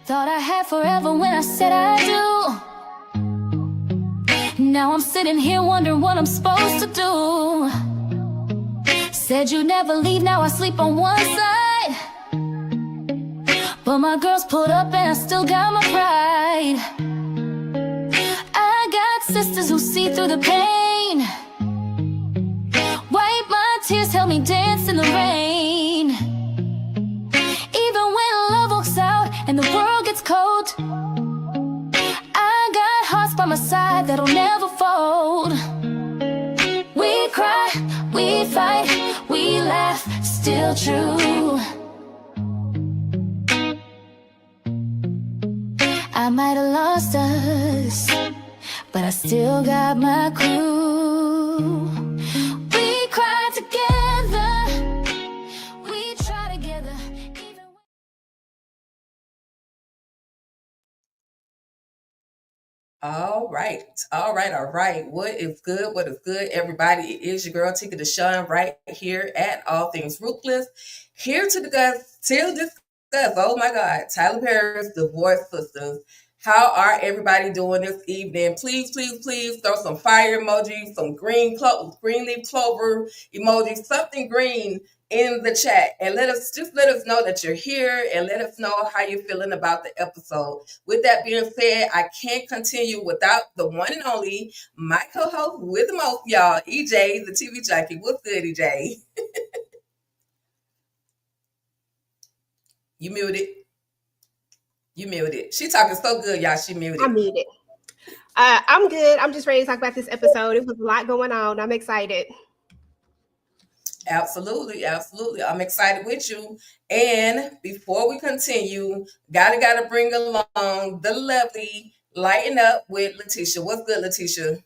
Thought I had forever when I said I do. Now I'm sitting here wondering what I'm supposed to do. Said you'd never leave, now I sleep on one side. But my girls pulled up and I still got my pride. I got sisters who see through the pain. Wipe my tears, help me dance in the rain. Even when love walks out and the world gets cold, I got hearts by my side that'll never fold. We cry, we fight, we laugh, still true. I might have lost us, but I still got my crew. We cry together, we try together, even when... All right. What is good, everybody? It is your girl, TicahDishawn, right here at All Things Ruthless. Here to discuss, oh my God, Tyler Perry's Divorce Sistas. How are everybody doing this evening? Please throw some fire emojis, some green leaf clover emojis, something green in the chat, and let us know that you're here, and let us know how you're feeling about the episode. With that being said, I can't continue without the one and only, my co-host with the most, y'all, EJ, the TV jockey. What's good, EJ? You muted. She talking so good, y'all. She muted. I'm muted. I'm good. I'm just ready to talk about this episode. It was a lot going on. I'm excited. Absolutely. I'm excited with you. And before we continue, gotta bring along the lovely Lighten Up with Letitia. What's good, Letitia?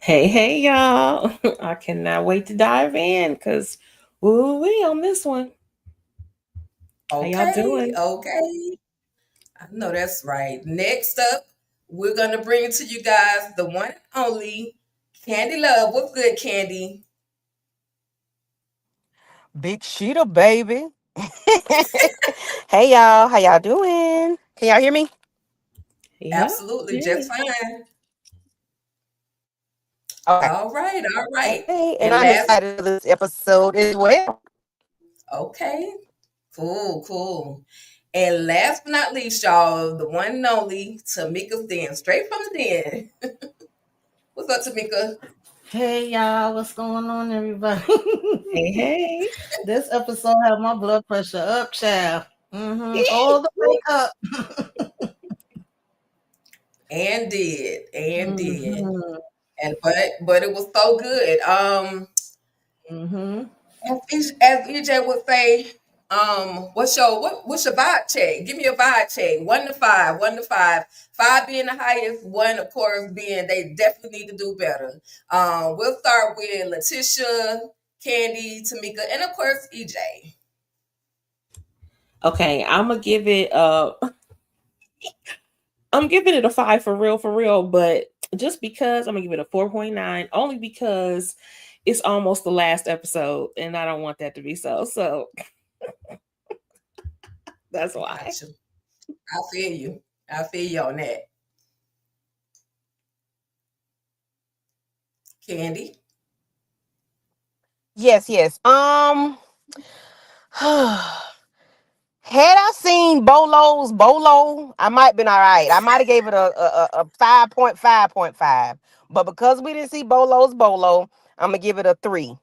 Hey, y'all. I cannot wait to dive in because we on this one. Okay. How y'all doing? Okay. I know that's right. Next up, we're going to bring to you guys the one and only Candy Love. What's good, Candy? Big Sheeta, baby. Hey, y'all. How y'all doing? Can y'all hear me? Yeah. Absolutely. Just fine. Okay. All right. Hey, and I'm excited for this episode as well. Okay. Cool. And last but not least, y'all, the one and only Tamika's Den, straight from the den. What's up, Tamika? Hey y'all, what's going on, everybody? Hey. This episode had my blood pressure up, child. All the way up. And did. And but it was so good. As EJ would say, what's your vibe check? Give me a vibe check. 1 to 5. 5 being the highest, 1 of course being they definitely need to do better. We'll start with Letitia, Candy, Tamika, and of course EJ. Okay, I'm gonna give it I'm giving it a 5 for real, but just because I'm gonna give it a 4.9, only because it's almost the last episode and I don't want that to be so. So that's why. Gotcha. I feel you on that. Candy. Yes. Had I seen Bolo, I might have been all right. I might have gave it a 5.5. But because we didn't see Bolo, I'm going to give it a 3.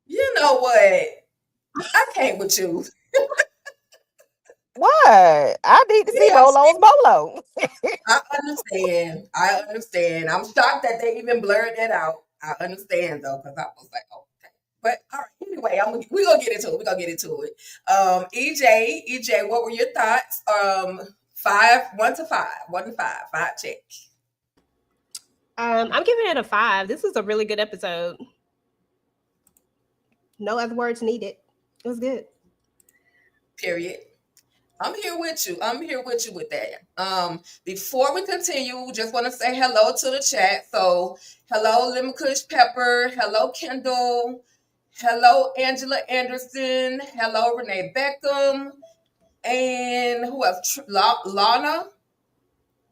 You know what? I can't with you. What? I need to see Bolo. I understand. I'm shocked that they even blurred that out. I understand though, because I was like, okay. But all right, anyway, we're gonna get into it. EJ, what were your thoughts? 1 to 5. 5 check. I'm giving it a 5. This is a really good episode. No other words needed. It was good. Period. I'm here with you with that. Before we continue, just want to say hello to the chat. So, hello, Lemon Kush Pepper. Hello, Kendall. Hello, Angela Anderson. Hello, Renee Beckham. And who else? Lawana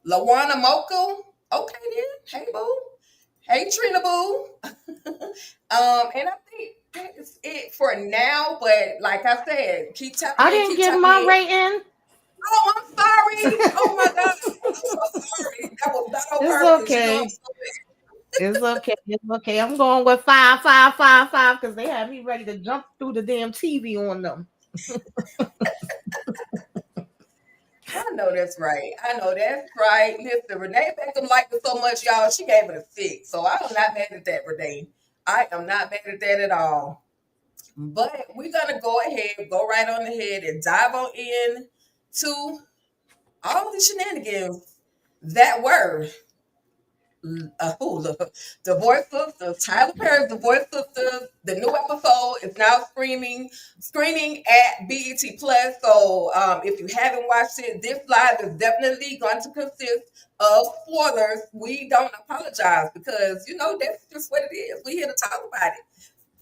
Moko. Okay then. Hey boo. Hey Trina boo. And I think that is it for now. But like I said, keep tapping I in, didn't keep give tapping my in. rating. Oh, I'm sorry. Oh my God. I'm so sorry. That was not on It's purpose. You know I'm okay. so bad. It's okay. It's okay. I'm going with 5, 5, 5, 5 because they had me ready to jump through the damn TV on them. I know that's right. I know that's right. Listen, Renee Beckham liked it so much, y'all. She gave it a 6. So I am not mad at that, Renee. I am not mad at that at all. But we're gonna go ahead, go right on ahead, and dive on in to all the shenanigans that were the Voice Sistas, Tyler Perry's The Voice Sistas. The new episode is now screening at BET Plus. So if you haven't watched it, this live is definitely going to consist of spoilers. We don't apologize because that's just what it is. We're here to talk about it.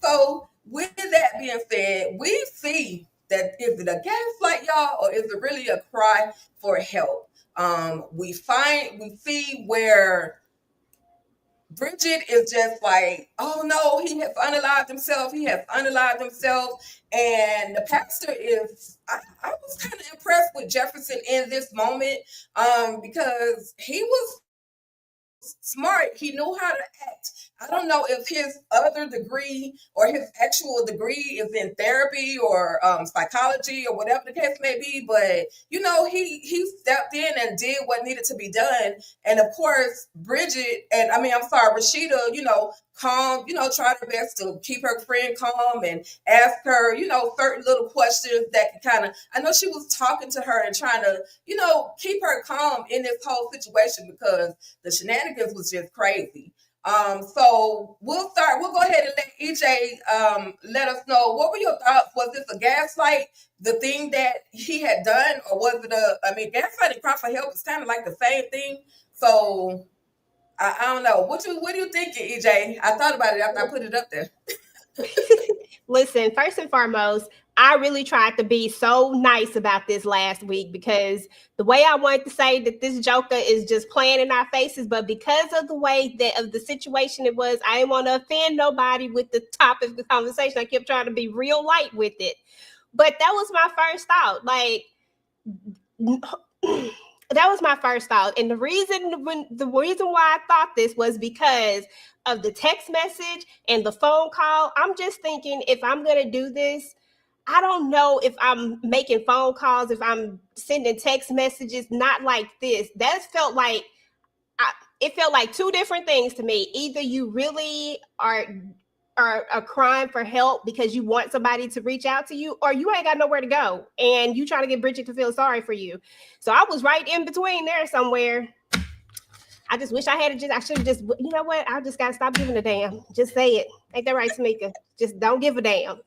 So with that being said, we see that is it a gaslight, y'all, or is it really a cry for help? We see where Bridget is just like, oh no, he has unalived himself. He has unalived himself. And the pastor is, I was kind of impressed with Jefferson in this moment because he was smart. He knew how to act. I don't know if his other degree or his actual degree is in therapy or psychology or whatever the case may be, but he stepped in and did what needed to be done. And of course, Bridget and I'm sorry, Rashida, calm, tried her best to keep her friend calm and ask her, certain little questions that could kind of. I know she was talking to her and trying to, keep her calm in this whole situation because the shenanigans was just crazy. So we'll go ahead and let EJ let us know, what were your thoughts? Was this a gaslight, the thing that he had done, or was it gaslight and cry for help is kind of like the same thing. So I don't know. What are you thinking, EJ? I thought about it after I put it up there. Listen, first and foremost, I really tried to be so nice about this last week because the way I wanted to say that this Joker is just playing in our faces, but because of the way of the situation it was, I didn't want to offend nobody with the topic of the conversation. I kept trying to be real light with it. But that was my first thought. Like, that was my first thought. And the reason why I thought this was because of the text message and the phone call. I'm just thinking, if I'm going to do this, I don't know if I'm making phone calls, if I'm sending text messages, not like this. It felt like two different things to me. Either you really are crying for help because you want somebody to reach out to you, or you ain't got nowhere to go and you trying to get Bridget to feel sorry for you. So I was right in between there somewhere. I just wish I should have just, you know what? I just got to stop giving a damn. Just say it. Ain't that right, Tamika? Just don't give a damn.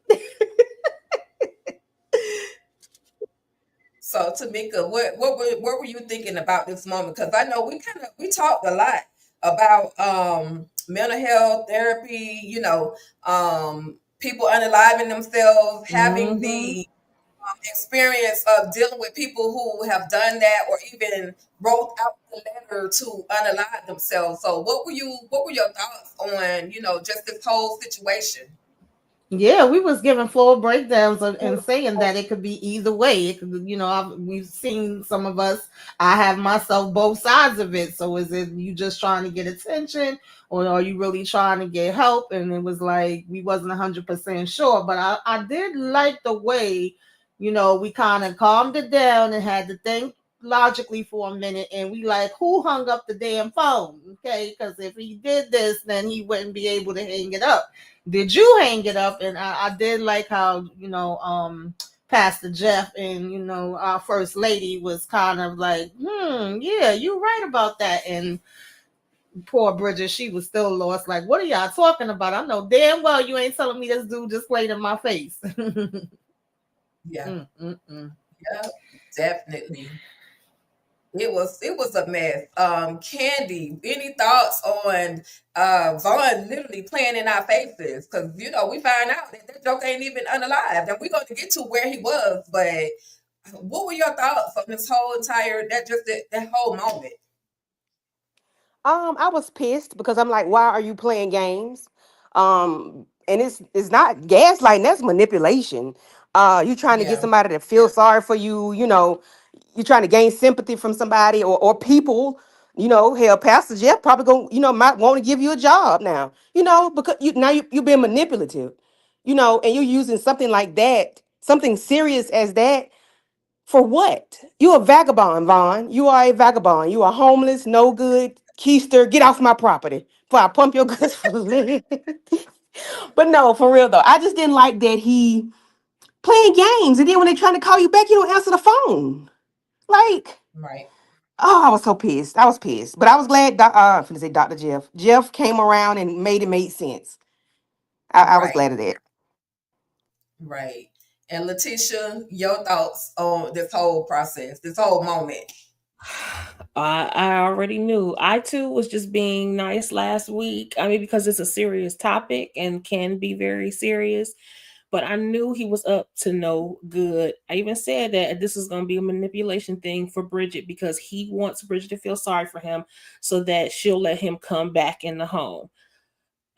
So Tamika, what were you thinking about this moment? Because I know we talked a lot about mental health therapy, people unaliving themselves, having Mm-hmm. the experience of dealing with people who have done that or even wrote out the letter to unalive themselves. So what were your thoughts on, just this whole situation? Yeah, we was giving full breakdowns and saying that it could be either way. It could, we've seen some of us. I have myself both sides of it. So is it you just trying to get attention, or are you really trying to get help? And it was like we wasn't 100% sure, but I did like the way, we kind of calmed it down and had to think logically for a minute, and we like, who hung up the damn phone? Okay, because if he did this, then he wouldn't be able to hang it up. Did you hang it up? And I did like how, Pastor Jeff and, our first lady was kind of like, yeah, you're right about that. And poor Bridget, she was still lost. Like, what are y'all talking about? I know damn well you ain't telling me this dude just played in my face. Yeah. Yeah, definitely. It was a mess. Candy, any thoughts on Vaughn literally playing in our faces? Because we find out that joke ain't even unalive, and we're going to get to where he was, but What were your thoughts on this whole entire that whole moment? I was pissed because I'm like, why are you playing games? And it's not gaslighting, that's manipulation. You trying to get Yeah, somebody to feel sorry for you, you're trying to gain sympathy from somebody or people. Hell, Pastor Jeff probably might want to give you a job now, because you're being manipulative, and you're using something like that, something serious as that. For what? You a vagabond, Vaughn. You are a vagabond. You are homeless, no good, keister. Get off my property before I pump your goods for a living. But no, for real though, I just didn't like that he playing games, and then when they trying to call you back, you don't answer the phone. Like, right, oh, I was so pissed. I was pissed, but I was glad. I'm gonna say Dr. Jeff. Jeff came around and made it made sense. I was right, glad of that. right. And Letitia, your thoughts on this whole process, this whole moment? I already knew. I too was just being nice last week. I mean, because it's a serious topic and can be very serious. But I knew he was up to no good. I even said that this is going to be a manipulation thing for Bridget because he wants Bridget to feel sorry for him so that she'll let him come back in the home.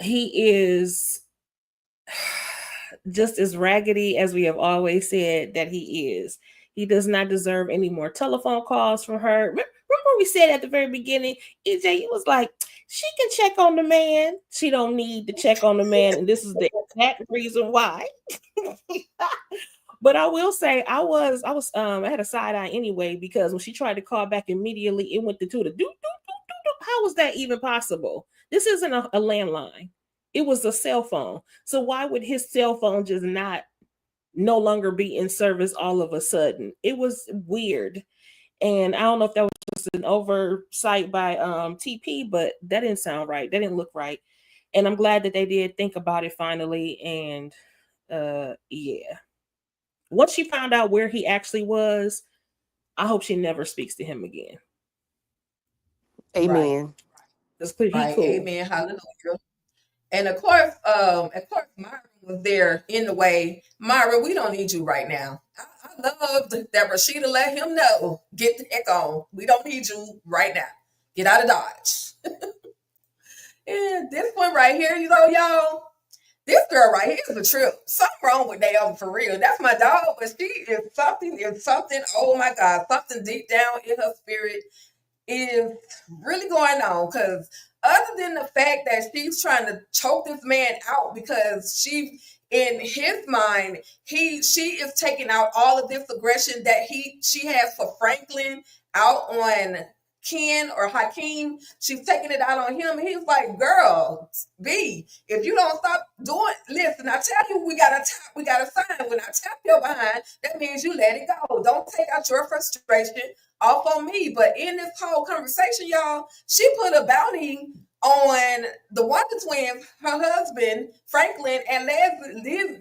He is just as raggedy as we have always said that he is. He does not deserve any more telephone calls from her. Remember we said at the very beginning, EJ, it was like, she can check on the man. She don't need to check on the man. And this is the exact reason why. But I will say I had a side eye anyway, because when she tried to call back immediately, it went to the do. How was that even possible? This isn't a landline. It was a cell phone. So why would his cell phone just not no longer be in service all of a sudden? It was weird. And I don't know if that was just an oversight by TP, but that didn't sound right. That didn't look right. And I'm glad that they did think about it finally. And yeah. Once she found out where he actually was, I hope she never speaks to him again. Right, Amen. That's clear. He right. cool. Amen. Hallelujah. And of course, Myra was there in the way. Myra, we don't need you right now. I love that Rashida let him know. Get the heck on. We don't need you right now. Get out of Dodge. And this one right here, y'all. This girl right here is a trip. Something wrong with Naomi for real. That's my dog, but she is something. Oh my God, something deep down in her spirit is really going on, because other than the fact that she's trying to choke this man out, because she, in his mind, she is taking out all of this aggression that she has for Franklin out on Ken or Hakeem. She's taking it out on him, and he's like, girl, B, if you don't stop doing, listen, I tell you, we got a sign. When I tap your behind, that means you let it go. Don't take out your frustration off on me. But in this whole conversation, y'all, she put a bounty on the Wonder Twins, her husband, Franklin, and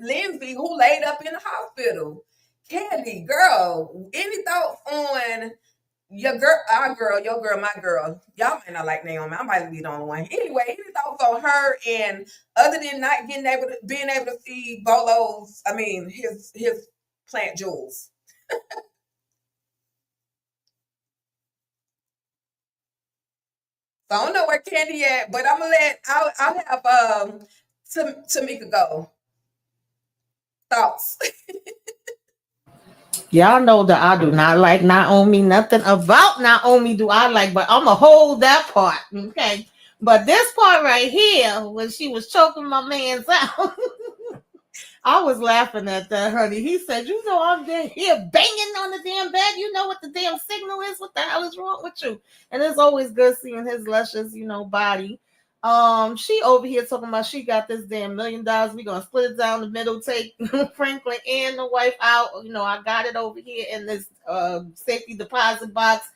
Lindsay, who laid up in the hospital. Candy, girl, any thoughts on your girl, our girl, your girl, my girl? Y'all might not like Naomi. I might be the only one. Anyway, any thoughts on her, and other than not being able to see his plant jewels? So I don't know where Candy at, but I'll have Tamika go. Thoughts. Y'all know that I do not like Naomi. Nothing about Naomi do I like, but I'm going to hold that part. Okay. But this part right here, when she was choking my man's out, I was laughing at that, honey. He said, I'm here banging on the damn bed. You know what the damn signal is? What the hell is wrong with you? And it's always good seeing his luscious, body. She over here talking about she got this damn $1 million. We gonna split it down the middle, take Franklin and the wife out. I got it over here in this safety deposit box.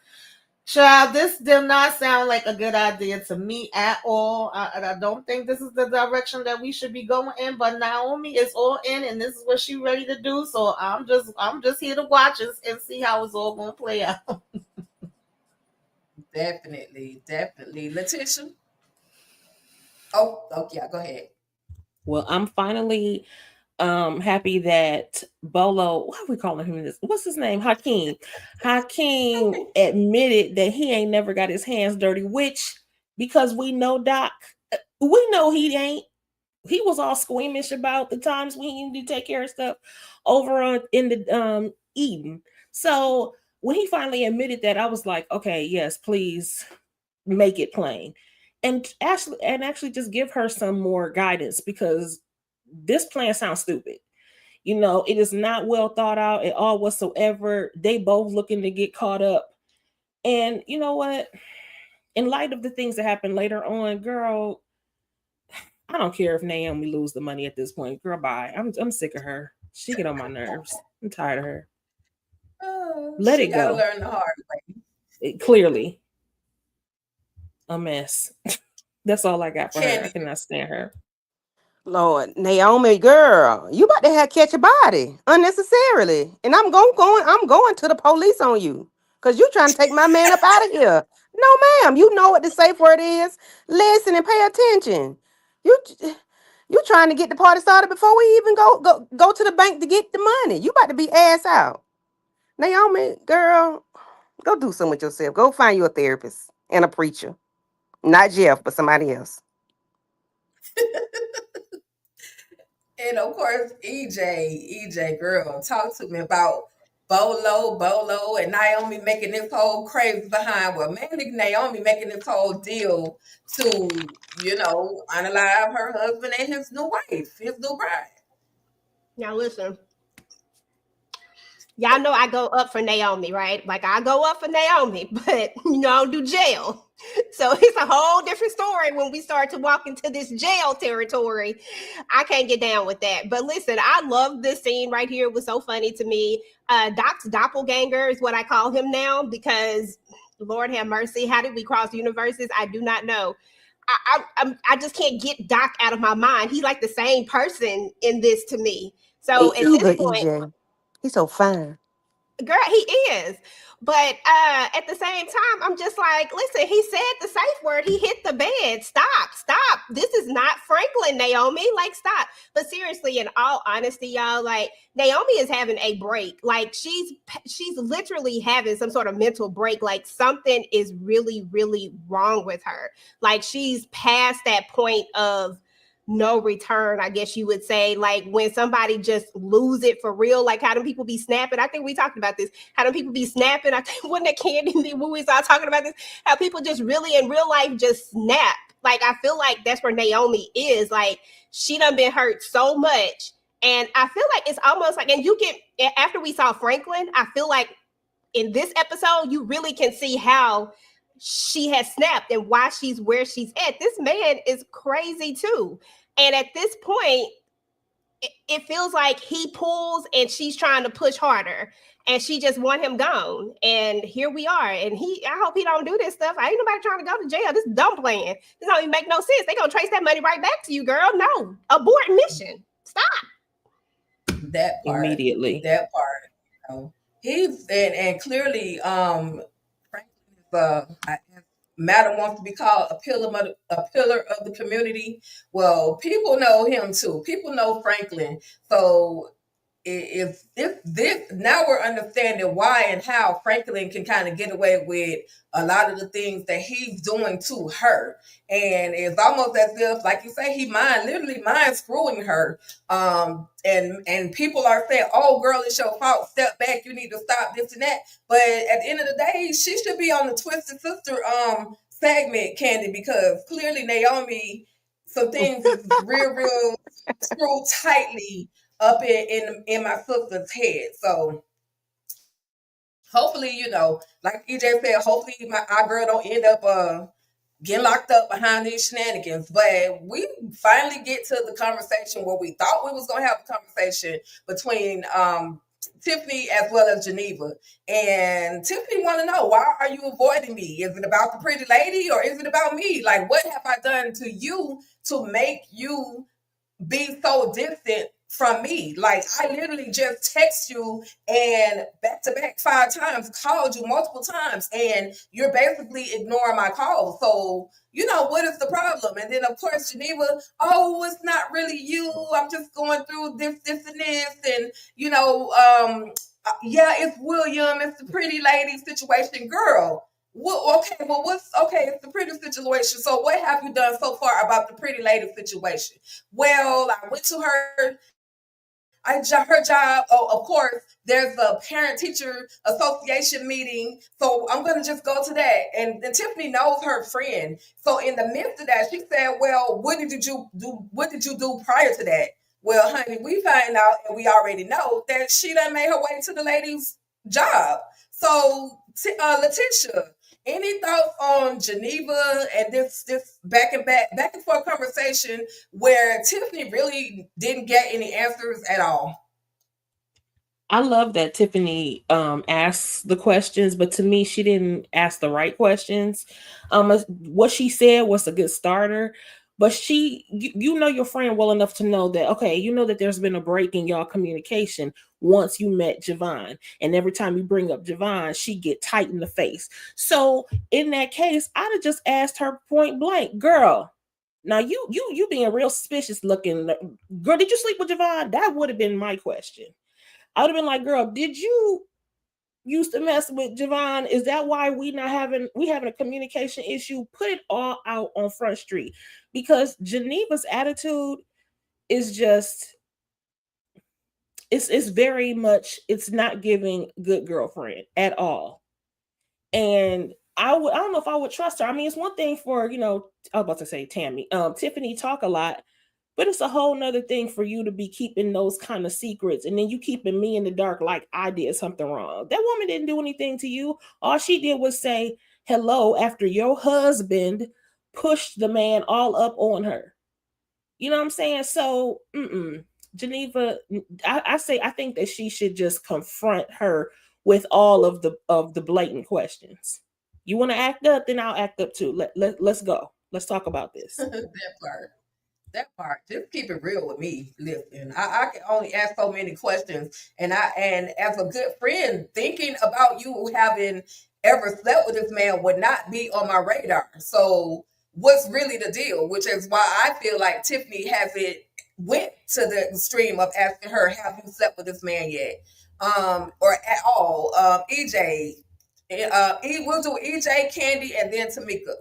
Child, this did not sound like a good idea to me at all. I don't think this is the direction that we should be going in. But Naomi is all in, and this is what she's ready to do. So I'm just here to watch and see how it's all going to play out. Definitely, definitely. Letitia. Oh, yeah. Go ahead. Well, I'm finally happy that Bolo, what are we calling him this? What's his name? Hakeem. Hakeem admitted that he ain't never got his hands dirty, which, because we know Doc, we know he ain't. He was all squeamish about the times when he needed to take care of stuff over on in the Eden. So when he finally admitted that, I was like, okay, yes, please make it plain. And actually just give her some more guidance, because this plan sounds stupid. You know, it is not well thought out at all whatsoever. They both looking to get caught up. And you know what? In light of the things that happen later on, girl, I don't care if Naomi lose the money at this point. Girl, bye. I'm sick of her. She get on my nerves. I'm tired of her. Let she it gotta go. learn the hard way. Clearly a mess. That's all I got for her. I Candy, cannot stand her. Lord, Naomi, girl, you about to have catch a body unnecessarily, and I'm going to the police on you because you trying to take my man up out of here. No, ma'am, you know what the safe word is. Listen and pay attention. You you trying to get the party started before we even go to the bank to get the money. You about to be ass out, Naomi, girl. Go do something with yourself. Go find you a therapist and a preacher, not Jeff, but somebody else. and of course, EJ, girl, talk to me about Bolo, and Naomi making this whole crazy behind. Well, mainly Naomi making this whole deal to, unalive her husband and his new wife, his new bride. Now listen, y'all know I go up for Naomi, right? Like I go up for Naomi, but I don't do jail. So it's a whole different story when we start to walk into this jail territory. I can't get down with that. But listen, I love this scene right here. It was so funny to me. Doc's doppelganger is what I call him now, because Lord have mercy, how did we cross universes? I do not know. I just can't get Doc out of my mind. He's like the same person in this to me. So at this point, EJ. He's so fine. girl, he is. But at the same time, I'm just like, listen, he said the safe word. He hit the bed. Stop. This is not Franklin, Naomi. Like, stop. But seriously, in all honesty, y'all, like, Naomi is having a break. Like, she's literally having some sort of mental break. Like, something is really, really wrong with her. Like, she's past that point of no return, I guess you would say. Like when somebody just lose it for real, like how do people be snapping? I think we talked about this. How do people be snapping? I think when the Candy when we started talking about this, how people just really in real life just snap. Like I feel like that's where Naomi is. Like she done been hurt so much. And I feel like it's almost like, and you get, after we saw Franklin, I feel like in this episode, you really can see how she has snapped and why she's where she's at. This man is crazy too. And at this point, it feels like he pulls and she's trying to push harder and she just want him gone. And here we are. And I hope he don't do this stuff. I ain't nobody trying to go to jail. This is dumb plan. This don't even make no sense. They're going to trace that money right back to you, girl. No, abort mission. Stop. That part. Immediately. That part. He's, and clearly, Franklin is, Madam wants to be called a pillar of the community. Well, people know him too. People know Franklin. So if this now we're understanding why and how Franklin can kind of get away with a lot of the things that he's doing to her. And it's almost as if, like you say, he literally mind screwing her. And people are saying, oh girl, it's your fault. Step back, you need to stop this and that. But at the end of the day, she should be on the Twisted Sister segment, Candy, because clearly Naomi, some things is real screwed tightly up in my sister's head. So hopefully, like EJ said, hopefully our girl don't end up getting locked up behind these shenanigans. But we finally get to the conversation where we thought we was gonna have a conversation between Tiffany as well as Geneva. And Tiffany want to know, why are you avoiding me? Is it about the pretty lady or is it about me? Like, what have I done to you to make you be so distant from me. Like, I literally just text you and back to back 5 times, called you multiple times, and you're basically ignoring my calls. So, what is the problem? And then, of course, Geneva, oh, it's not really you. I'm just going through this, and this. And, yeah, it's William. It's the pretty lady situation. Girl, well, okay, well, it's the pretty situation. So, what have you done so far about the pretty lady situation? Well, I went to her job. Oh, of course, there's a parent teacher association meeting. So I'm going to just go to that. And Tiffany knows her friend. So in the midst of that, she said, well, what did you do? What did you do prior to that? Well, honey, we find out and we already know that she done made her way to the lady's job. So, Letitia, any thoughts on Geneva and this back and forth conversation where Tiffany really didn't get any answers at all? I love that Tiffany asks the questions, but to me, she didn't ask the right questions. What she said was a good starter, but you know your friend well enough to know that, okay, you know that there's been a break in y'all communication once you met Javon, and every time you bring up Javon, she get tight in the face. So in that case, I'd have just asked her point blank, girl. Now you being real suspicious looking, girl. Did you sleep with Javon? That would have been my question. I would have been like, girl, did you used to mess with Javon? Is that why we having a communication issue? Put it all out on Front Street, because Geneva's attitude is just, it's very much, it's not giving good girlfriend at all. And I don't know if I would trust her. I mean, it's one thing for, I was about to say Tiffany talk a lot, but it's a whole nother thing for you to be keeping those kind of secrets. And then you keeping me in the dark like I did something wrong. That woman didn't do anything to you. All she did was say hello after your husband pushed the man all up on her. You know what I'm saying? So, Geneva, I think that she should just confront her with all of the blatant questions. You want to act up, then I'll act up too. Let's go. Let's talk about this. That part, just keep it real with me. Listen, I can only ask so many questions, and as a good friend, thinking about you having ever slept with this man would not be on my radar. So, what's really the deal? Which is why I feel like Tiffany hasn't went to the extreme of asking her, "Have you slept with this man yet?" Or at all. EJ, we'll do EJ, Candy, and then Tamika.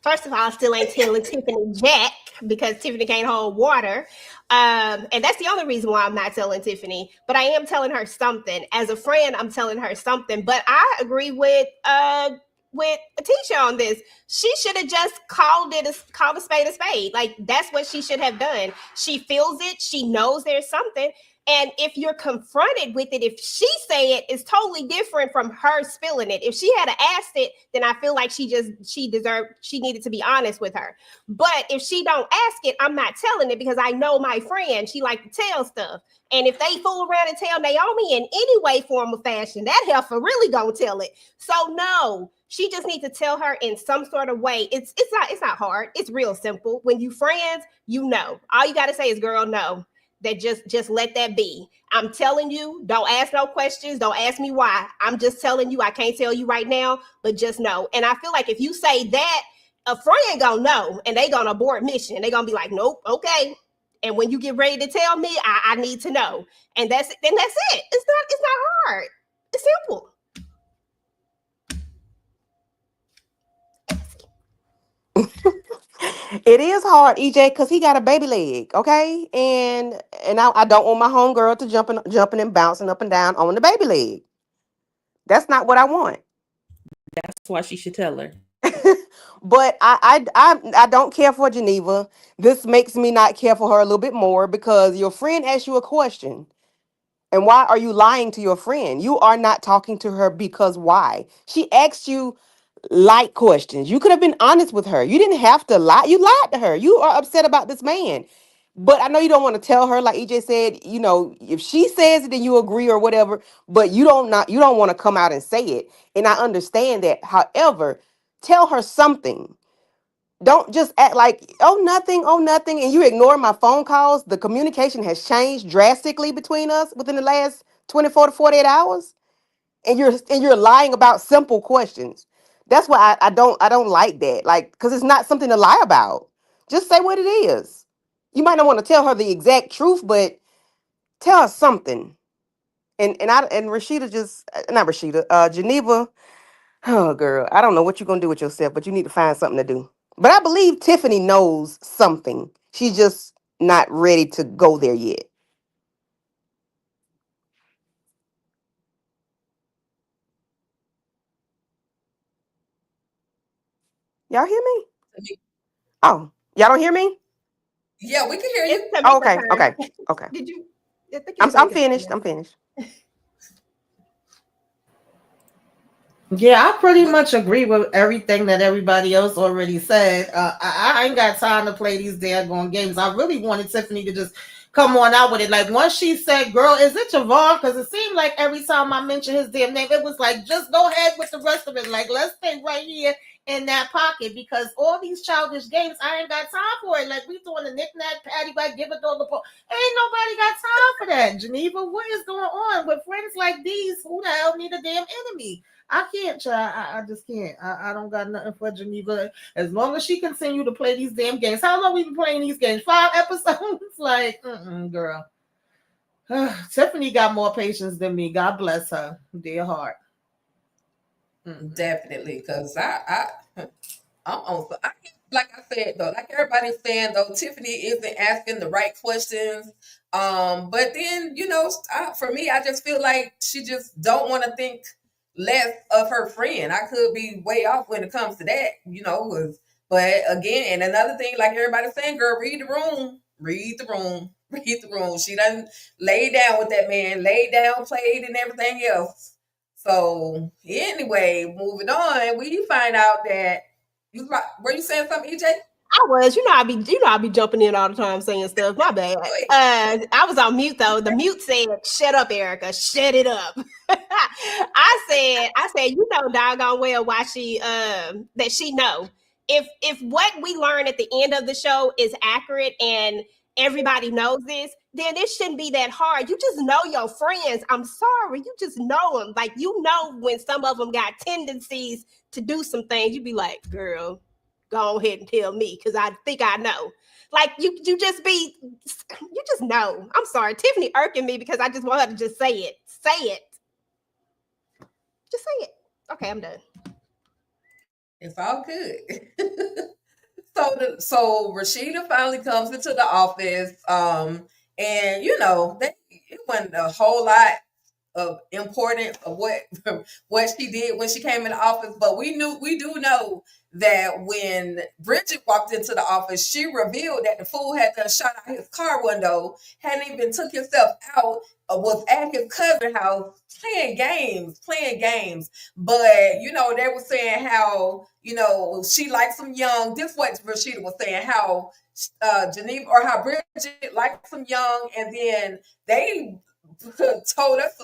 First of all, I still ain't telling Tiffany Jack because Tiffany can't hold water. And that's the only reason why I'm not telling Tiffany. But I am telling her something. As a friend, I'm telling her something. But I agree with Atisha on this. She should have just called a spade a spade. Like, that's what she should have done. She feels it. She knows there's something. And if you're confronted with it, if she say it, it's totally different from her spilling it. If she had asked it, then I feel like she needed to be honest with her. But if she don't ask it, I'm not telling it, because I know my friend, she like to tell stuff. And if they fool around and tell Naomi in any way, form, or fashion, that heifer really gonna tell it. So no, she just needs to tell her in some sort of way. It's not hard. It's real simple. When you friends, all you got to say is, girl, no. That just let that be. I'm telling you, don't ask no questions. Don't ask me why. I'm just telling you, I can't tell you right now, but just know. And I feel like if you say that, a friend gonna know, and they gonna abort mission. They gonna be like, nope, okay. And when you get ready to tell me, I need to know. And that's it. It's not hard. It's simple. It is hard, EJ, because he got a baby leg, okay? And I don't want my homegirl to jumping and bouncing up and down on the baby leg. That's not what I want. That's why she should tell her. But I don't care for Geneva. This makes me not care for her a little bit more, because your friend asked you a question. And why are you lying to your friend? You are not talking to her because why? She asked you light questions. You could have been honest with her. You didn't have to lie. You lied to her. You are upset about this man. But I know you don't want to tell her, like EJ said, if she says it, then you agree or whatever, but you don't want to come out and say it. And I understand that. However, tell her something. Don't just act like, oh, nothing, and you ignore my phone calls. The communication has changed drastically between us within the last 24 to 48 hours. And you're lying about simple questions. That's why I don't like that. Like, because it's not something to lie about. Just say what it is. You might not want to tell her the exact truth, but tell her something. And Rashida just not Rashida, Geneva. Oh girl, I don't know what you're gonna do with yourself, but you need to find something to do. But I believe Tiffany knows something. She's just not ready to go there yet. Y'all hear me? Oh, y'all don't hear me? Yeah, we can hear It's you. Oh, Tamika okay, time. okay, okay. Did you? I think I'm it's I'm Tamika finished. time. I'm finished. Yeah, I pretty What? much agree with everything that everybody else already said. I ain't got time to play these daggone games. I really wanted Tiffany to just come on out with it. Like once she said, "Girl, is it Javon?" Because it seemed like every time I mentioned his damn name, it was like, "Just go ahead with the rest of it. Like let's stay right here in that pocket because all these childish games, I ain't got time for it. Like we doing a knick-knack, patty-whack, give it all the ball. Ain't nobody got time for that, Geneva. What is going on with friends like these? Who the hell need a damn enemy? I can't try. I just can't. I don't got nothing for Geneva. As long as she continue to play these damn games. How long we been playing these games? 5 episodes? Like, girl. Tiffany got more patience than me. God bless her. Dear heart. Definitely, because I'm on. Like I said though, like everybody's saying though, Tiffany isn't asking the right questions. But then for me, I just feel like she just don't want to think less of her friend. I could be way off when it comes to that, but again, and another thing, like everybody's saying, girl, read the room, read the room, read the room. She done laid down with that man, laid down, played, and everything else. So anyway, moving on, we find out that were you saying something, EJ? I was, I be jumping in all the time saying stuff. My bad. I was on mute though. The mute said, "Shut up, Erica. Shut it up." I said, doggone well why she that she know if what we learn at the end of the show is accurate and everybody knows this, then it shouldn't be that hard. You just know your friends. I'm sorry, you just know them. Like when some of them got tendencies to do some things, you be like, girl, go ahead and tell me because I think I know. Like you just know. I'm sorry, Tiffany irking me because I just want her to just say it. Say it. Just say it. Okay, I'm done. It's all good. So Rashida finally comes into the office, and it wasn't a whole lot of importance of what she did when she came in the office, but we do know that when Bridget walked into the office, she revealed that the fool had done shot out his car window, hadn't even took himself out, was at his cousin's house playing games. But they were saying how she likes him young. This is what Rashida was saying, how Geneva or how Bridget likes him young, and then they told us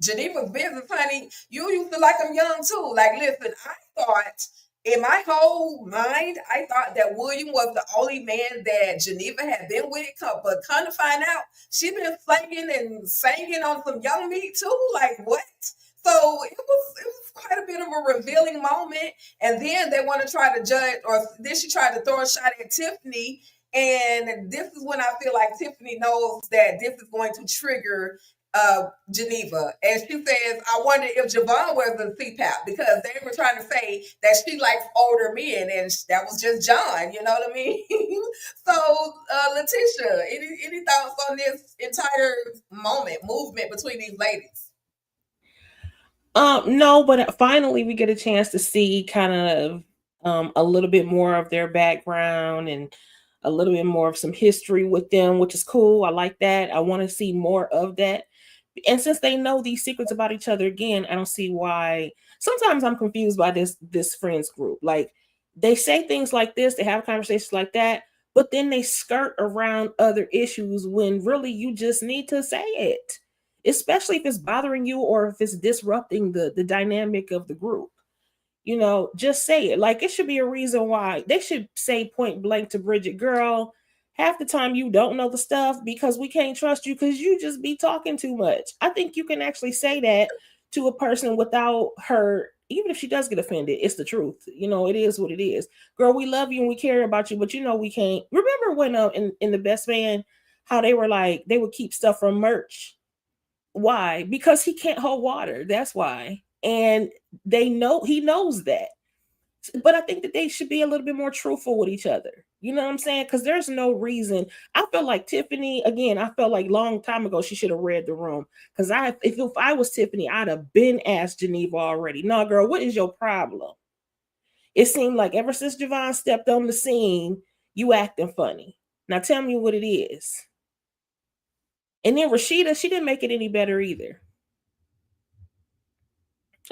Geneva's business, honey. You used to like him young too. Like, listen, I thought in my whole mind, I thought that William was the only man that Geneva had been with, but come to find out, she been slanging and singing on some young meat too. Like, what? So it was quite a bit of a revealing moment. And then they want to try to judge, or then she tried to throw a shot at Tiffany. And this is when I feel like Tiffany knows that this is going to trigger Geneva. And she says, I wonder if Javon was a CPAP because they were trying to say that she likes older men, and that was just John. You know what I mean? So, Letitia, any thoughts on this entire movement between these ladies? No, but finally we get a chance to see kind of a little bit more of their background and a little bit more of some history with them, which is cool. I like that. I want to see more of that. And since they know these secrets about each other, again, I don't see why. Sometimes I'm confused by this friends group. Like they say things like this, they have conversations like that, but then they skirt around other issues when really you just need to say it, especially if it's bothering you or if it's disrupting the dynamic of the group. You know, just say it. Like, it should be a reason why. They should say point blank to Bridget, girl, half the time you don't know the stuff because we can't trust you because you just be talking too much. I think you can actually say that to a person without her, even if she does get offended, it's the truth. You know, it is what it is. Girl, we love you and we care about you, but you know we can't. Remember when in the Best Man, how they were like, they would keep stuff from merch. Why? Because he can't hold water. That's why. And they know he knows that. But I think that they should be a little bit more truthful with each other. You know what I'm saying? Because there's no reason. I feel like Tiffany, again, I felt like long time ago she should have read the room. Because if I was Tiffany, I'd have been asked Geneva already. No, girl, what is your problem? It seemed like ever since Javon stepped on the scene, you acting funny. Now tell me what it is. And then Rashida, she didn't make it any better either.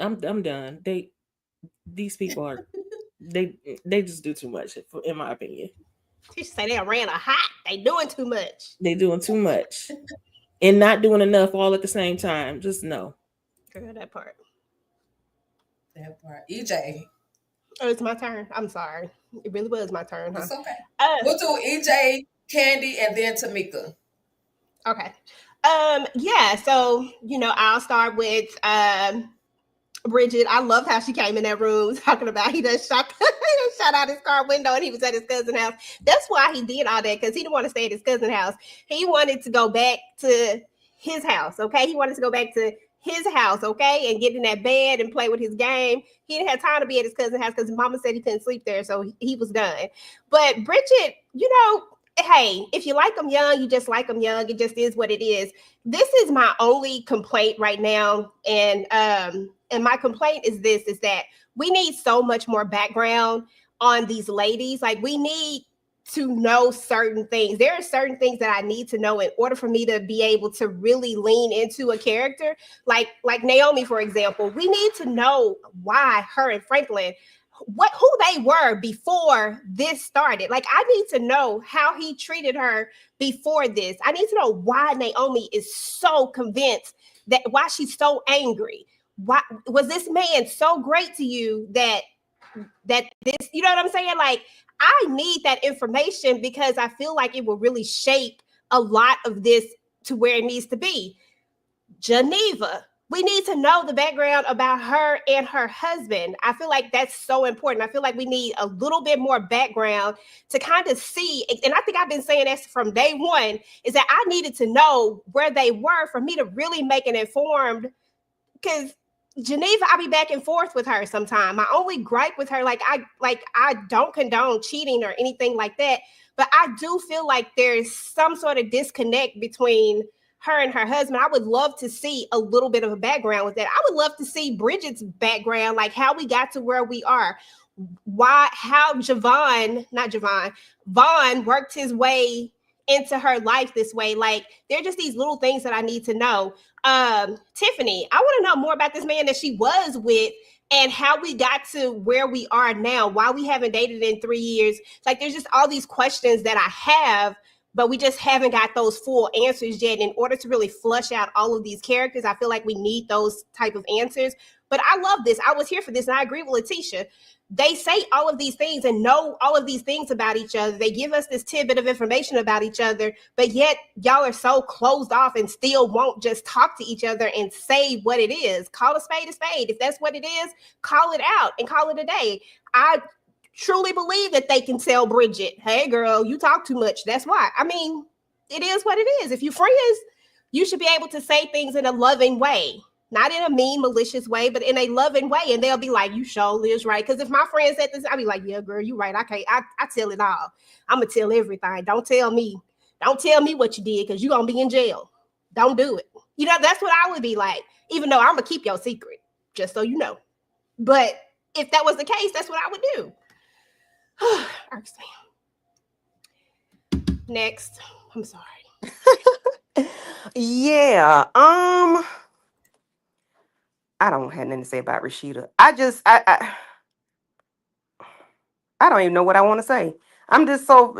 I'm done. These people are they just do too much, in my opinion. She say they ran a hot. They doing too much. They doing too much and not doing enough all at the same time. Just no. Girl, that part. That part. EJ. Oh, it's my turn. I'm sorry. It really was my turn, huh? It's okay. We'll do EJ, Candy, and then Tamika. Okay. Yeah, so I'll start with Bridget. I love how she came in that room talking about he done shot out his car window and he was at his cousin's house. That's why he did all that, because he didn't want to stay at his cousin's house. He wanted to go back to his house, okay? He wanted to go back to his house, okay, and get in that bed and play with his game. He didn't have time to be at his cousin's house because mama said he couldn't sleep there, so he was done. But Bridget, hey, if you like them young, you just like them young. It just is what it is. This is my only complaint right now, and my complaint is that we need so much more background on these ladies. Like, we need to know certain things. There are certain things that I need to know in order for me to be able to really lean into a character. Like Naomi, for example, we need to know why her and Franklin, who they were before this started. Like, I need to know how he treated her before this. I need to know why Naomi is so convinced, that why she's so angry. Why was this man so great to you that this, you know what I'm saying? Like, I need that information because I feel like it will really shape a lot of this to where it needs to be. Geneva, we need to know the background about her and her husband. I feel like that's so important. I feel like we need a little bit more background to kind of see. And I think I've been saying this from day one, is that I needed to know where they were for me to really make an informed, because Geneva, I be back and forth with her sometime. My only gripe with her, I don't condone cheating or anything like that, but I do feel like there's some sort of disconnect between her and her husband. I would love to see a little bit of a background with that. I would love to see Bridget's background, like how we got to where we are. How Vaughn worked his way into her life this way. Like, they're just these little things that I need to know. Tiffany, I want to know more about this man that she was with and how we got to where we are now, why we haven't dated in 3 years. Like, there's just all these questions that I have, but we just haven't got those full answers yet. In order to really flush out all of these characters, I feel like we need those type of answers. But I love this. I was here for this, and I agree with Letitia. They say all of these things and know all of these things about each other. They give us this tidbit of information about each other, but yet y'all are so closed off and still won't just talk to each other and say what it is. Call a spade a spade. If that's what it is, call it out and call it a day. I truly believe that they can tell Bridget, hey, girl, you talk too much. That's why. I mean, it is what it is. If you're friends, you should be able to say things in a loving way. Not in a mean, malicious way, but in a loving way. And they'll be like, you sure is right. Because if my friend said this, I'll be like, yeah, girl, you right. I tell it all. I'm going to tell everything. Don't tell me what you did, because you're going to be in jail. Don't do it. That's what I would be like, even though I'm going to keep your secret, just so you know. But if that was the case, that's what I would do. Irks me. Next. I'm sorry. Yeah. I don't have nothing to say about Rashida. I don't even know what I want to say. I'm just so.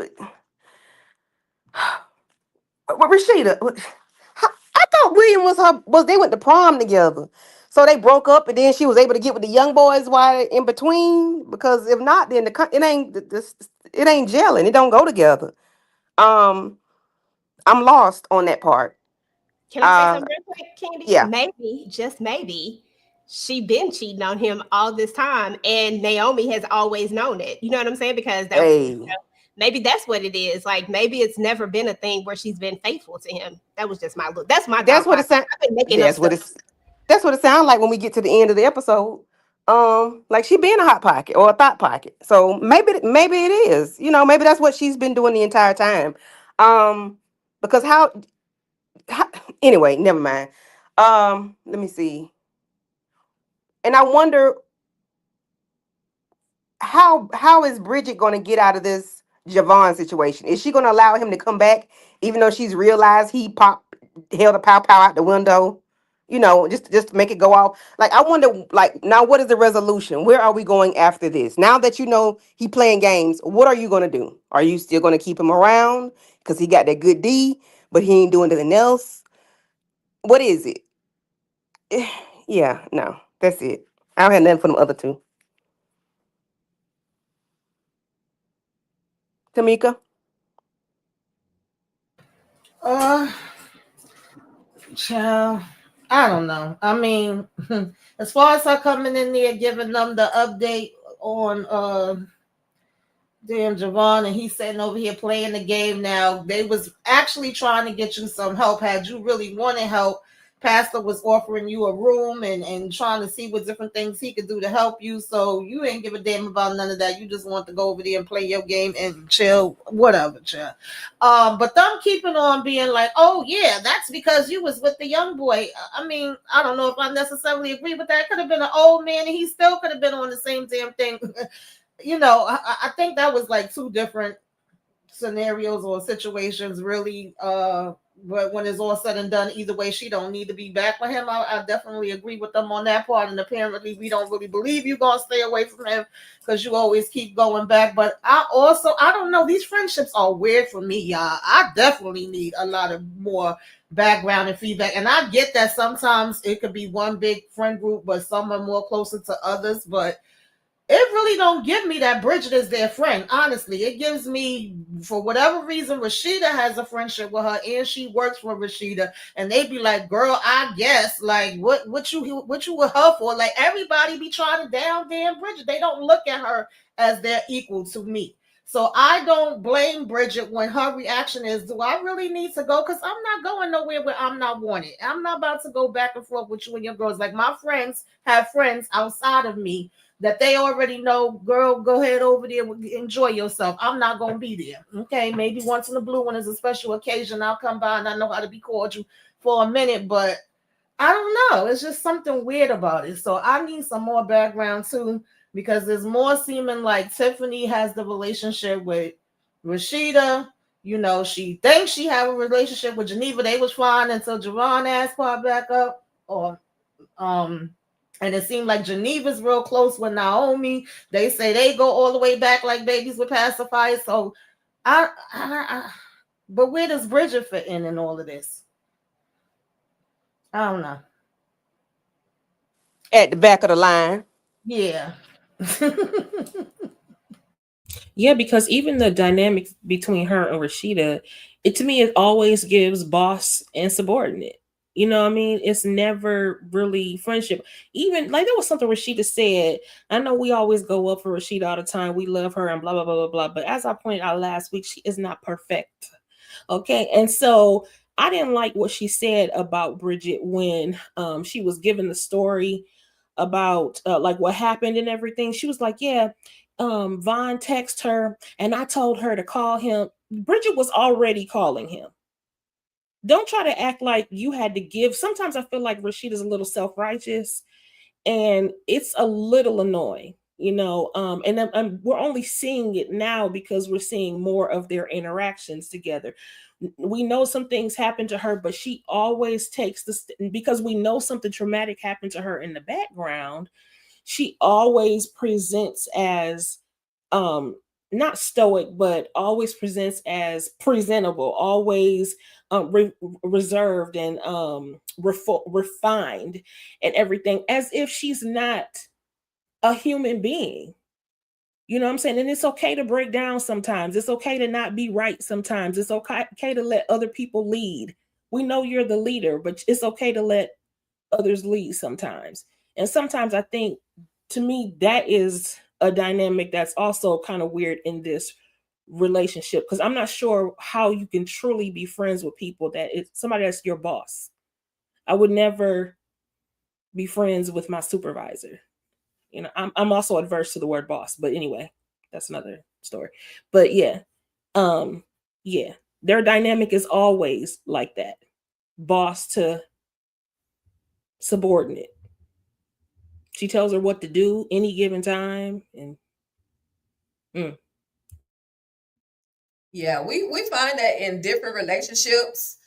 Rashida, I thought William was they went to prom together. So they broke up, and then she was able to get with the young boys while in between. Because if not, then it ain't gelling. It don't go together. Um, I'm lost on that part. Can I say something real quick, Candy? Yeah. Maybe, just maybe, she been cheating on him all this time, and Naomi has always known it. You know what I'm saying? Because that, Hey, maybe that's what it is. Like maybe it's never been a thing where she's been faithful to him. That was just my look. That's my that's thought what it process. sounds. I've been making up That's what stuff. it's. That's what it sounds like when we get to the end of the episode. Like she being a hot pocket or a thought pocket. So maybe it is. Maybe that's what she's been doing the entire time. Because how anyway, never mind. Let me see. And I wonder how is Bridget going to get out of this Javon situation? Is she going to allow him to come back, even though she's realized he held a pow out the window? Just to make it go off. Like I wonder, like now, what is the resolution? Where are we going after this? Now that he playing games, what are you going to do? Are you still going to keep him around because he got that good D, but he ain't doing anything else? What is it? Yeah, no, that's it. I don't have nothing for them other two. Tamika. Uh, Child, I don't know. I mean, as far as her coming in there giving them the update on damn Javon, and he's sitting over here playing the game now. They was actually trying to get you some help. Had you really wanted help, Pastor was offering you a room and trying to see what different things he could do to help you. So you ain't give a damn about none of that. You just want to go over there and play your game and chill, whatever, chill. But them keeping on being like, oh yeah, that's because you was with the young boy. I mean, I don't know if I necessarily agree with that. Could have been an old man, and he still could have been on the same damn thing. I think that was like two different scenarios or situations, really. But when it's all said and done, either way, she don't need to be back with him. I definitely agree with them on that part. And apparently, we don't really believe you gonna stay away from him because you always keep going back. But I don't know. These friendships are weird for me, y'all. I definitely need a lot of more background and feedback. And I get that sometimes it could be one big friend group, but some are more closer to others. But it really don't give me that Bridget is their friend. Honestly, it gives me, for whatever reason, Rashida has a friendship with her, and she works for Rashida, and they be like, "Girl, I guess, like, what you with her for?" Like everybody be trying to down damn Bridget. They don't look at her as their equal to me. So I don't blame Bridget when her reaction is, "Do I really need to go?" Because I'm not going nowhere where I'm not wanted. I'm not about to go back and forth with you and your girls. Like my friends have friends outside of me that they already know, girl, go ahead over there, enjoy yourself. I'm not going to be there. Okay, maybe once in a blue one is a special occasion. I'll come by and I know how to be cordial for a minute, but I don't know. It's just something weird about it. So I need some more background too, because there's more seeming like Tiffany has the relationship with Rashida. She thinks she have a relationship with Geneva. They was fine until Javon asked her back up. And it seemed like Geneva's real close with Naomi. They say they go all the way back like babies with pacifiers. So but where does Bridget fit in all of this? I don't know. At the back of the line. Yeah. Yeah, because even the dynamics between her and Rashida, to me, it always gives boss and subordinate. You know what I mean? It's never really friendship. Even like there was something Rashida said. I know we always go up for Rashida all the time. We love her and blah, blah, blah, blah, blah. But as I pointed out last week, she is not perfect. Okay. And so I didn't like what she said about Bridget when she was given the story about like what happened and everything. She was like, yeah, Vaughn texted her and I told her to call him. Bridget was already calling him. Don't try to act like you had to give. Sometimes I feel like Rashida's a little self-righteous and it's a little annoying, and we're only seeing it now because we're seeing more of their interactions together. We know some things happened to her, but she always takes because we know something traumatic happened to her in the background. She always presents as not stoic, but always presents as presentable, always reserved and refined and everything, as if she's not a human being. You know what I'm saying? And it's okay to break down sometimes. It's okay to not be right sometimes. It's okay to let other people lead. We know you're the leader, but it's okay to let others lead sometimes. And sometimes I think, to me, that is a dynamic that's also kind of weird in this relationship, because I'm not sure how you can truly be friends with people that is somebody that's your boss. I would never be friends with my supervisor. You know, I'm also adverse to the word boss, but anyway, that's another story. But yeah, their dynamic is always like that, boss to subordinate. She tells her what to do any given time, and Yeah, we find that in different relationships,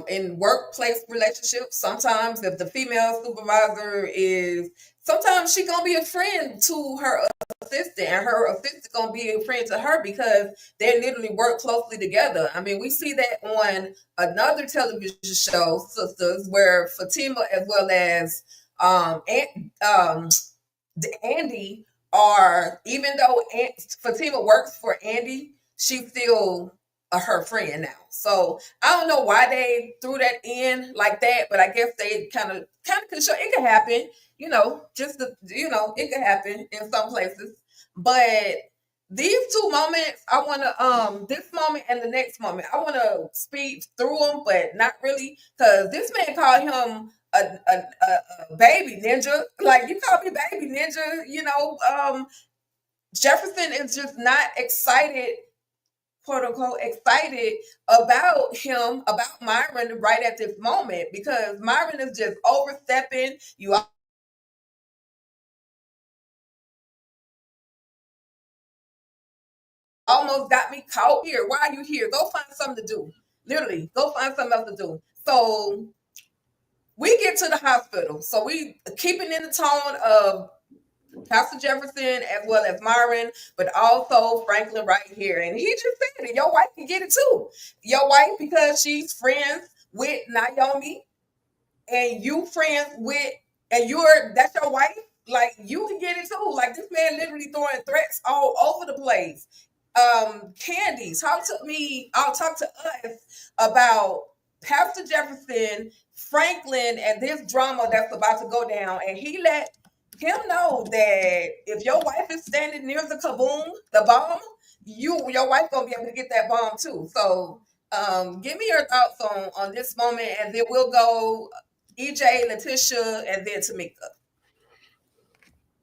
in workplace relationships. Sometimes if the female supervisor is, sometimes she gonna be a friend to her assistant, and her assistant gonna be a friend to her because they literally work closely together. I mean, we see that on another television show, Sistas, where Fatima as well as Andy are, even though Fatima works for Andy, she's still her friend now. So I don't know why they threw that in like that, but I guess they kind of could show it could happen. You know, it could happen in some places. But these two moments, I want to this moment and the next moment, I want to speed through them, but not really, because this man called him a baby ninja. Like, you call me baby ninja, Jefferson is just not excited, quote unquote, excited about him, about Myron right at this moment, because Myron is just overstepping. You almost got me caught here. Why are you here? Go find something to do. Literally, go find something else to do. So we get to the hospital. So we keeping in the tone of Pastor Jefferson as well as Myron, but also Franklin right here. And he just said it. Your wife can get it too. Your wife, because she's friends with Naomi, and you friends with, and that's your wife, like, you can get it too. Like, this man literally throwing threats all over the place. Candy, talk to me. I'll talk to us about Pastor Jefferson, Franklin, and this drama that's about to go down. And he let him know that if your wife is standing near the bomb, your wife gonna be able to get that bomb too. So give me your thoughts on this moment, and then we'll go EJ, Letitia, and then Tamika.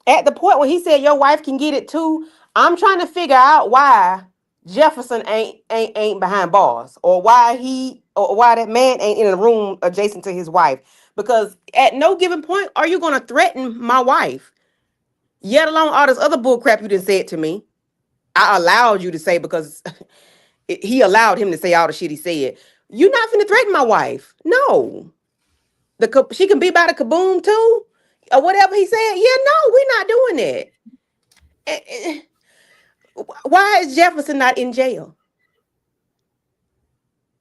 At the point when he said your wife can get it too, I'm trying to figure out why Jefferson ain't behind bars, or why that man ain't in a room adjacent to his wife. Because at no given point are you going to threaten my wife, yet alone all this other bull crap you done said to me. I allowed you to say, because he allowed him to say all the shit he said. You're not finna threaten my wife. No. She can be by the kaboom too, or whatever he said. Yeah, no, we're not doing that. Why is Jefferson not in jail?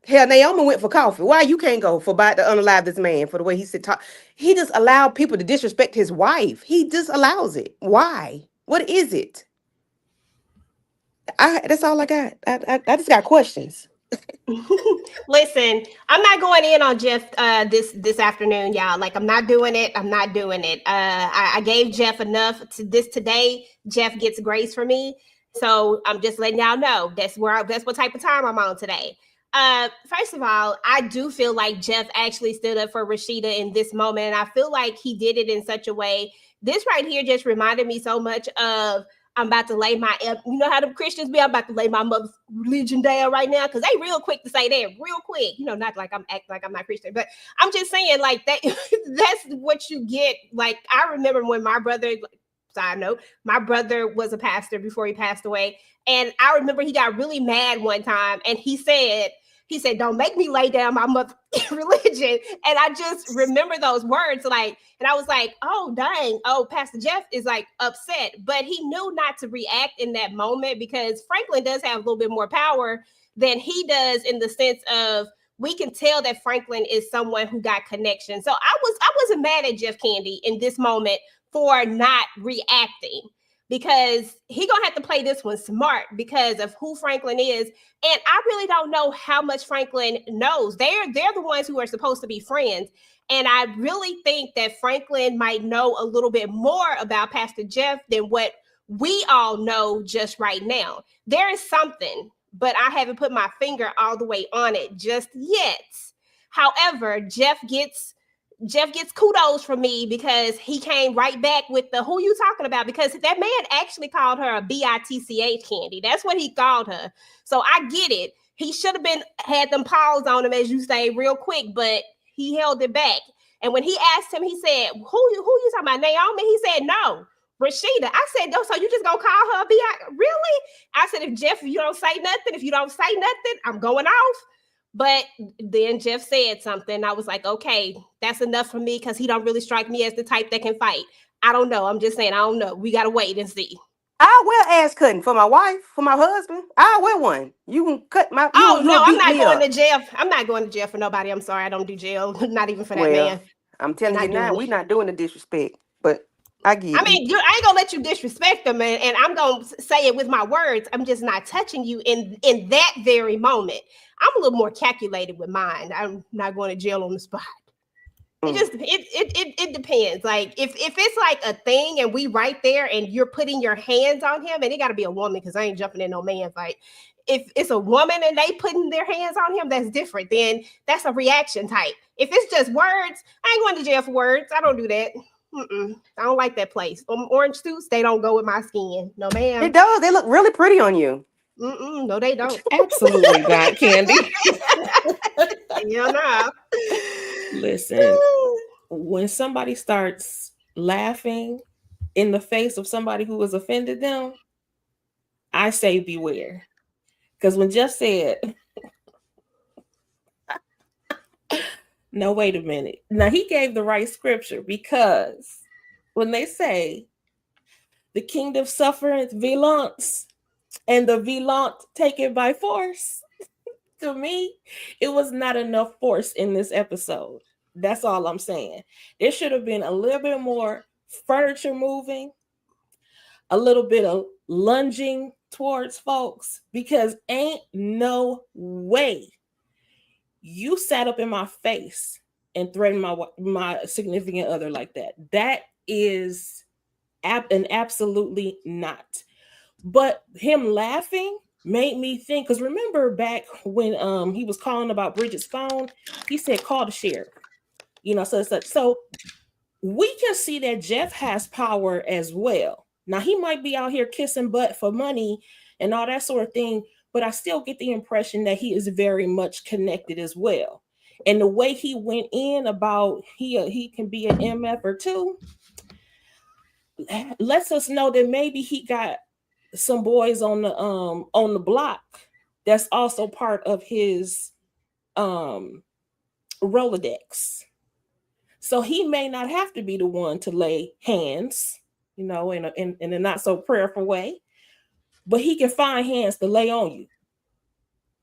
Hell, Naomi went for coffee. Why you can't go for about to unalive this man for the way he said talk? He just allowed people to disrespect his wife. He just allows it. Why? What is it? That's all I got. I just got questions. Listen, I'm not going in on Jeff this afternoon, y'all. Like, I'm not doing it. I gave Jeff enough to this today. Jeff gets grace for me. So I'm just letting y'all know that's what type of time I'm on today. First of all, I do feel like Jeff actually stood up for Rashida in this moment. And I feel like he did it in such a way. This right here just reminded me so much of, I'm about to lay my, you know how the Christians be, I'm about to lay my mother's religion down right now, because they real quick to say that, real quick. You know, not like I'm acting like I'm not Christian, but I'm just saying, like, that that's what you get. Like, I remember when my brother, side note, my brother was a pastor before he passed away. And I remember he got really mad one time and he said He said, don't make me lay down my mother religion. And I just remember those words, like, and I was like, oh, dang. Oh, Pastor Jeff is like upset, but he knew not to react in that moment because Franklin does have a little bit more power than he does, in the sense of, we can tell that Franklin is someone who got connection. So I wasn't mad at Jeff Candy in this moment for not reacting, because he gonna have to play this one smart because of who Franklin is. And I really don't know how much Franklin knows. They're the ones who are supposed to be friends. And I really think that Franklin might know a little bit more about Pastor Jeff than what we all know just right now. There is something, but I haven't put my finger all the way on it just yet. However, Jeff gets kudos from me because he came right back with the, who you talking about? Because that man actually called her a bitch, Candy. That's what he called her. So I get it. He should have had them paws on him, as you say, real quick, but he held it back. And when he asked him, he said, who you talking about, Naomi? He said, no, Rashida. I said, no, so you just gonna call her a bitch? Really? I said, if you don't say nothing, I'm going off. But then Jeff said something. I was like, okay, that's enough for me, because he don't really strike me as the type that can fight. I don't know. I'm just saying, I don't know. We got to wait and see. I wear ass cutting for my wife, for my husband. I wear one. You can cut my. Oh no, I'm not going to jail. I'm not going to jail for nobody. I'm sorry, I don't do jail. Not even for that man. I'm telling you now, we're not doing the disrespect. But I get. I mean, I ain't gonna let you disrespect them, and I'm gonna say it with my words. I'm just not touching you in that very moment. I'm a little more calculated with mine. I'm not going to jail on the spot. It depends. Like if it's like a thing and we right there and you're putting your hands on him, and it got to be a woman, because I ain't jumping in no man fight. If it's a woman and they putting their hands on him, that's different. Then that's a reaction type. If it's just words, I ain't going to jail for words. I don't do that. I don't like that place. Orange suits, they don't go with my skin. No, ma'am. It does. They look really pretty on you. No, they don't. Absolutely not, Candy. Yeah, no. Listen, when somebody starts laughing in the face of somebody who has offended them, I say beware. Because when Jeff said, no, wait a minute. Now, he gave the right scripture, because when they say the kingdom suffereth violence, and the violent take it by force, to me, it was not enough force in this episode. That's all I'm saying. There should have been a little bit more furniture moving, a little bit of lunging towards folks, because ain't no way you sat up in my face and threatened my significant other like that. That is an absolutely not. But him laughing made me think, because remember back when he was calling about Bridget's phone, he said, call the sheriff. So we can see that Jeff has power as well. Now, he might be out here kissing butt for money and all that sort of thing, but I still get the impression that he is very much connected as well. And the way he went in about he can be an MF or two lets us know that maybe he got some boys on the block that's also part of his Rolodex. So he may not have to be the one to lay hands, in a not so prayerful way, but he can find hands to lay on you.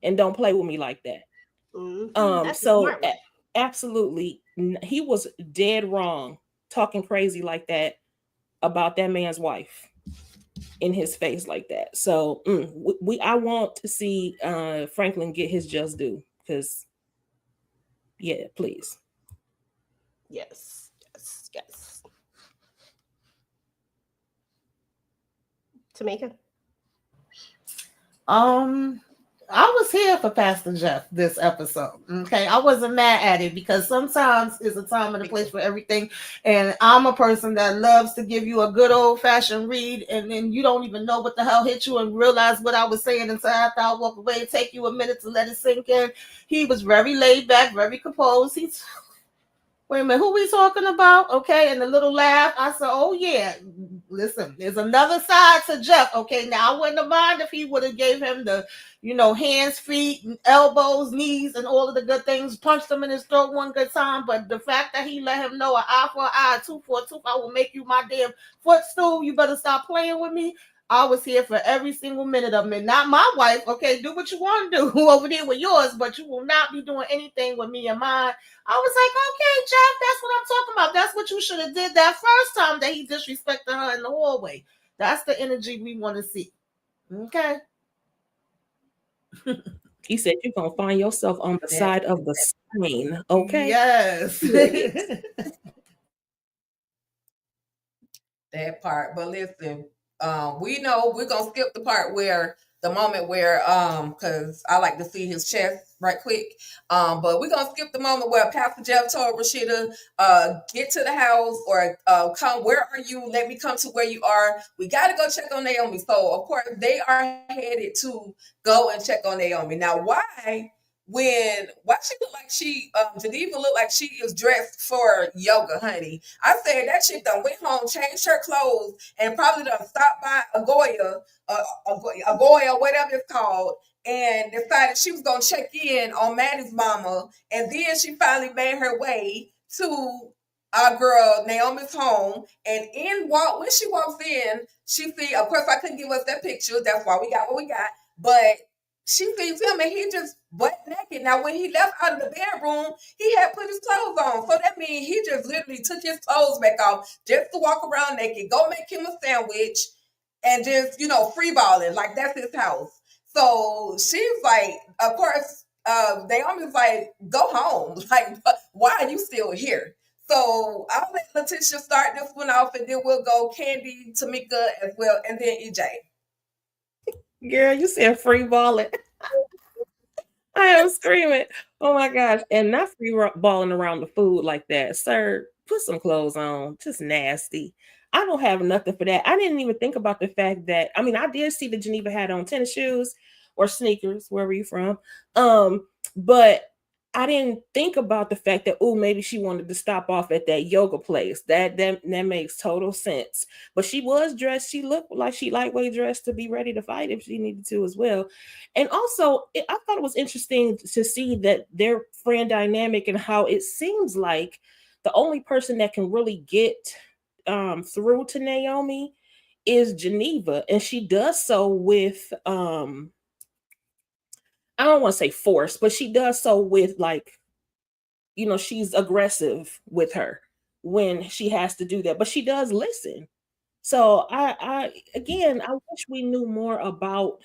And don't play with me like that. So absolutely, he was dead wrong talking crazy like that about that man's wife in his face like that. So I want to see Franklin get his just due, because please. Yes. Tamika? I was here for Pastor Jeff this episode. Okay, I wasn't mad at it, because sometimes it's a time and a place for everything. And I'm a person that loves to give you a good old fashioned read, and then you don't even know what the hell hit you and realize what I was saying until after I walk away. It take you a minute to let it sink in. He was very laid back, very composed. Wait a minute, who we talking about? Okay, and the little laugh. I said, oh yeah, listen, there's another side to Jeff. Okay, now I wouldn't have mind if he would have gave him the, hands, feet, elbows, knees, and all of the good things, punched him in his throat one good time. But the fact that he let him know, an eye for an eye, a tooth for a tooth, I will make you my damn footstool. You better stop playing with me. I was here for every single minute of it. Not my wife. Okay, do what you want to do over there with yours, but you will not be doing anything with me and mine. I was like, okay, Jeff, that's what I'm talking about. That's what you should have did that first time that he disrespected her in the hallway. That's the energy we want to see. Okay. He said you're gonna find yourself on the side of the screen. Okay. Yes. That part. But listen, we know we're gonna skip the part where the moment where because I like to see his chest right quick. But we're gonna skip the moment where Pastor Jeff told Rashida, get to the house or come, where are you? Let me come to where you are. We gotta go check on Naomi. So of course they are headed to go and check on Naomi. Now why she look like Geneva look like she is dressed for yoga, honey. I said that chick done went home, changed her clothes, and probably done stopped by Agoya, whatever it's called, and decided she was gonna check in on Maddie's mama, and then she finally made her way to our girl Naomi's home. And when she walks in, she see, of course I couldn't give us that picture, that's why we got what we got, but she sees him and he just butt naked. Now, when he left out of the bedroom, he had put his clothes on. So that means he just literally took his clothes back off just to walk around naked, go make him a sandwich, and just, free balling. Like, that's his house. So she's like, of course, Naomi's like, go home. Like, why are you still here? So I'll let Letitia start this one off, and then we'll go Candy, Tamika as well, and then EJ. Girl, you said free balling. I am screaming. Oh my gosh. And not free balling around the food like that. Sir, put some clothes on. Just nasty. I don't have nothing for that. I didn't even think about the fact that, I mean, I did see that Geneva had on tennis shoes or sneakers, wherever you're from. But I didn't think about the fact that, oh, maybe she wanted to stop off at that yoga place. That makes total sense. But she was dressed. She looked like she lightweight dressed to be ready to fight if she needed to as well. And also, I thought it was interesting to see that their friend dynamic and how it seems like the only person that can really get through to Naomi is Geneva. And she does so with I don't want to say force, but she does so with she's aggressive with her when she has to do that, but she does listen. So I wish we knew more about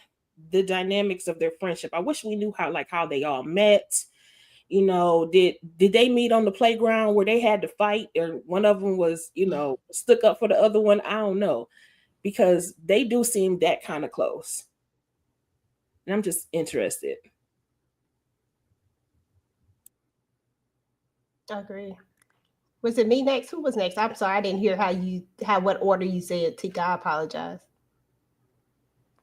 the dynamics of their friendship. I wish we knew how they all met. Did they meet on the playground where they had to fight, or one of them was, stuck up for the other one? I don't know, because they do seem that kind of close. And I'm just interested. I agree. Was it me next? Who was next? I'm sorry, I didn't hear what order you said, Tika. I apologize.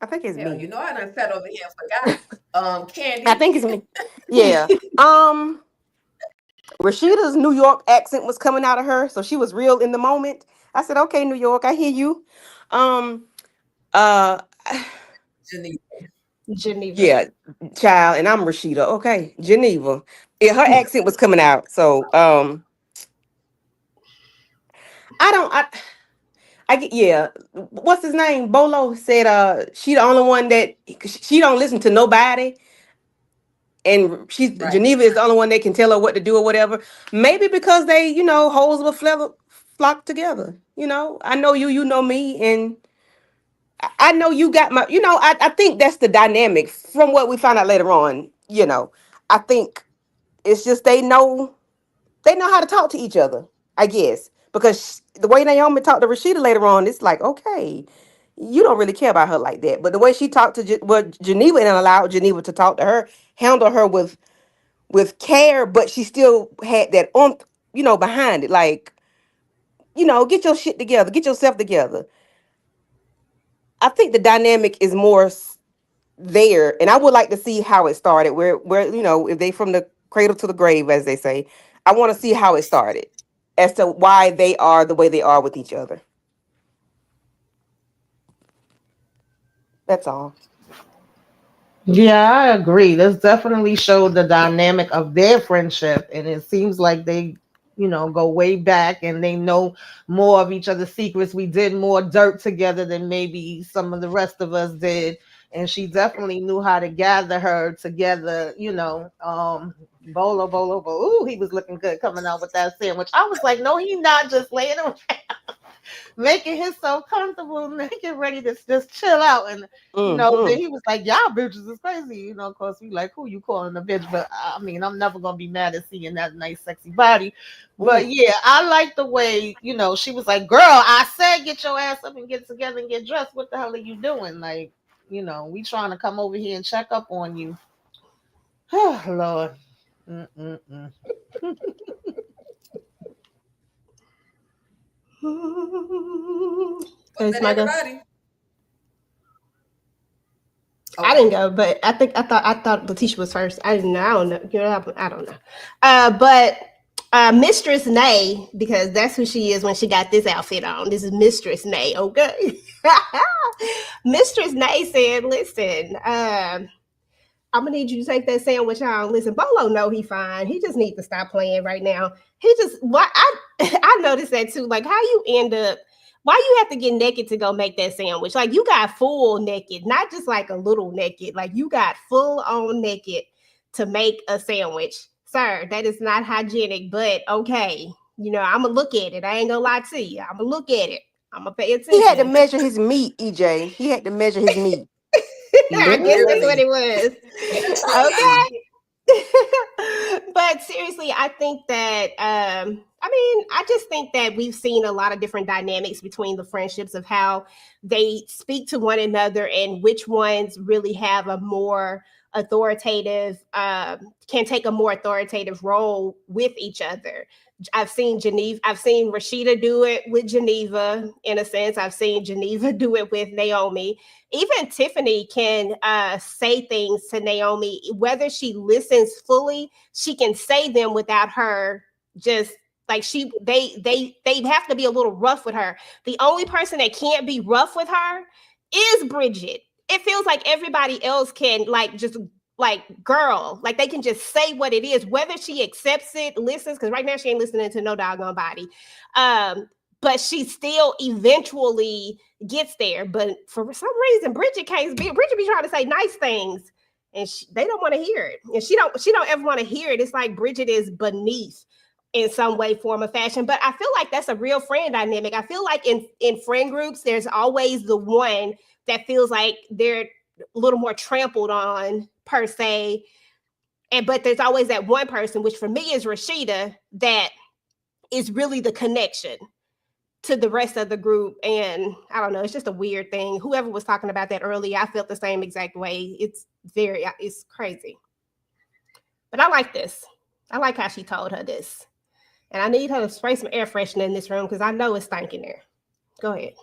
I think it's me. I done sat over here and forgot. Candy. I think it's me. Yeah. Rashida's New York accent was coming out of her, so she was real in the moment. I said, "Okay, New York, I hear you." Geneva. Yeah, child, and I'm Rashida. Okay, Geneva. Yeah, her accent was coming out. So yeah. What's his name? Bolo said she the only one that she don't listen to nobody. And Geneva is the only one that can tell her what to do or whatever. Maybe because they, holes will flock together. I know you, you know me, and I know you got my, I think that's the dynamic from what we find out later on. I think it's just they know how to talk to each other, I guess. Because the way Naomi talked to Rashida later on, it's like, okay, you don't really care about her like that. But the way she talked to Geneva and allowed Geneva to talk to her, handle her with care, but she still had that behind it. Like, get your shit together, get yourself together. I think the dynamic is more there, and I would like to see how it started. Where if they from the cradle to the grave, as they say, I want to see how it started, as to why they are the way they are with each other. That's all. Yeah, I agree. This definitely showed the dynamic of their friendship, and it seems like they, go way back and they know more of each other's secrets. We did more dirt together than maybe some of the rest of us did, and she definitely knew how to gather her together. Bolo. Ooh, he was looking good coming out with that sandwich. I was like, no, he's not just laying around making himself comfortable and making ready to just chill out. And then Mm-hmm. he was like, y'all bitches is crazy. Of course we like, who you calling a bitch? But I mean, I'm never gonna be mad at seeing that nice, sexy body. But Ooh. yeah, I like the way, she was like, girl, I said get your ass up and get together and get dressed. What the hell are you doing? Like, we trying to come over here and check up on you. Oh Lord. Mm-mm-mm. Was It's that my go. everybody? I didn't Okay. go, but I thought Letitia was first. I didn't know. I don't know. I don't know. But Mistress Nay, because that's who she is when she got this outfit on. This is Mistress Nay, okay? Mistress Nay said, "Listen, I'm gonna need you to take that sandwich on. Listen, Bolo know he fine. He just needs to stop playing right now. He just what I noticed that too. Like how you end up, why you have to get naked to go make that sandwich? Like you got full naked, not just like a little naked. Like you got full on naked to make a sandwich, sir. That is not hygienic, but okay. I'm gonna look at it. I ain't gonna lie to you. I'm gonna look at it. I'm gonna pay He had to attention. measure his meat, EJ. He had to measure his meat. I guess that's what Literally. it was. Literally. Okay. But seriously, I think that I just think that we've seen a lot of different dynamics between the friendships of how they speak to one another and which ones really have a more authoritative can take a more authoritative role with each other. I've seen Rashida do it with Geneva in a sense. I've seen Geneva do it with Naomi. Even Tiffany can say things to Naomi, whether she listens fully, she can say them without her just like they have to be a little rough with her. The only person that can't be rough with her is Bridget. It feels like everybody else can like just like girl, like they can just say what it is, whether she accepts it, listens, because right now she ain't listening to no doggone body. But she still eventually gets there. But for some reason, Bridget can't be. Bridget be trying to say nice things, and they don't want to hear it. And she don't ever want to hear it. It's like Bridget is beneath in some way, form, or fashion. But I feel like that's a real friend dynamic. I feel like in friend groups, there's always the one that feels like they're a little more trampled on per se. And but there's always that one person, which for me is Rashida, that is really the connection to the rest of the group. And I don't know, it's just a weird thing. Whoever was talking about that earlier, I felt the same exact way. It's crazy. But I like this. I like how she told her this. And I need her to spray some air freshener in this room because I know it's stinking there. Go ahead.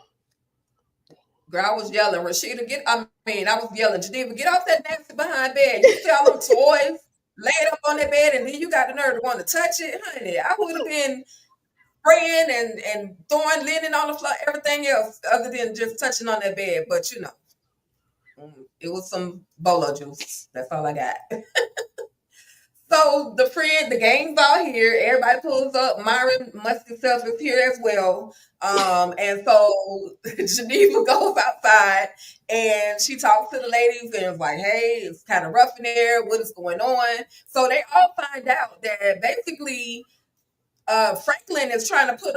Girl, I was yelling, Rashida, I was yelling, Geneva, get off that nasty behind bed. You see all them toys laid up on that bed, and then you got the nerve to want to touch it, honey. I would have been spraying and throwing linen on the floor, everything else other than just touching on that bed. But it was some bolo juice. That's all I got. So the gang's all here. Everybody pulls up. Myron Musty Self is here as well. And so Geneva goes outside and she talks to the ladies and is like, hey, it's kind of rough in there. What is going on? So they all find out that basically Franklin is trying to put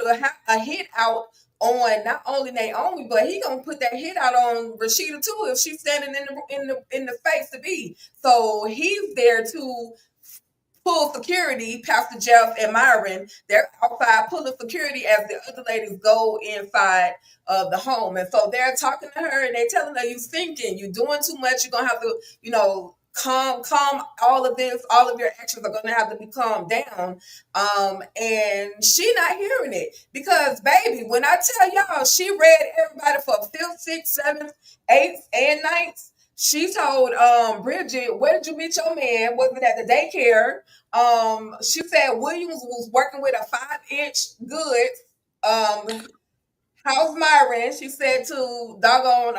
a hit out on not only Naomi, but he gonna put that hit out on Rashida too if she's standing in the face to be. So he's there to pull security. Pastor Jeff and Myron, they're outside pulling security as the other ladies go inside of the home. And so they're talking to her and they're telling her, you thinking, you're doing too much, you're gonna have to, calm all of this, all of your actions are gonna have to be calmed down. And she not hearing it because baby, when I tell y'all, she read everybody for 5th, 6th, 7th, 8th, and 9th. She told Bridget, where did you meet your man? Was it at the daycare? She said Williams was working with a 5-inch good. how's Myron? She said to doggone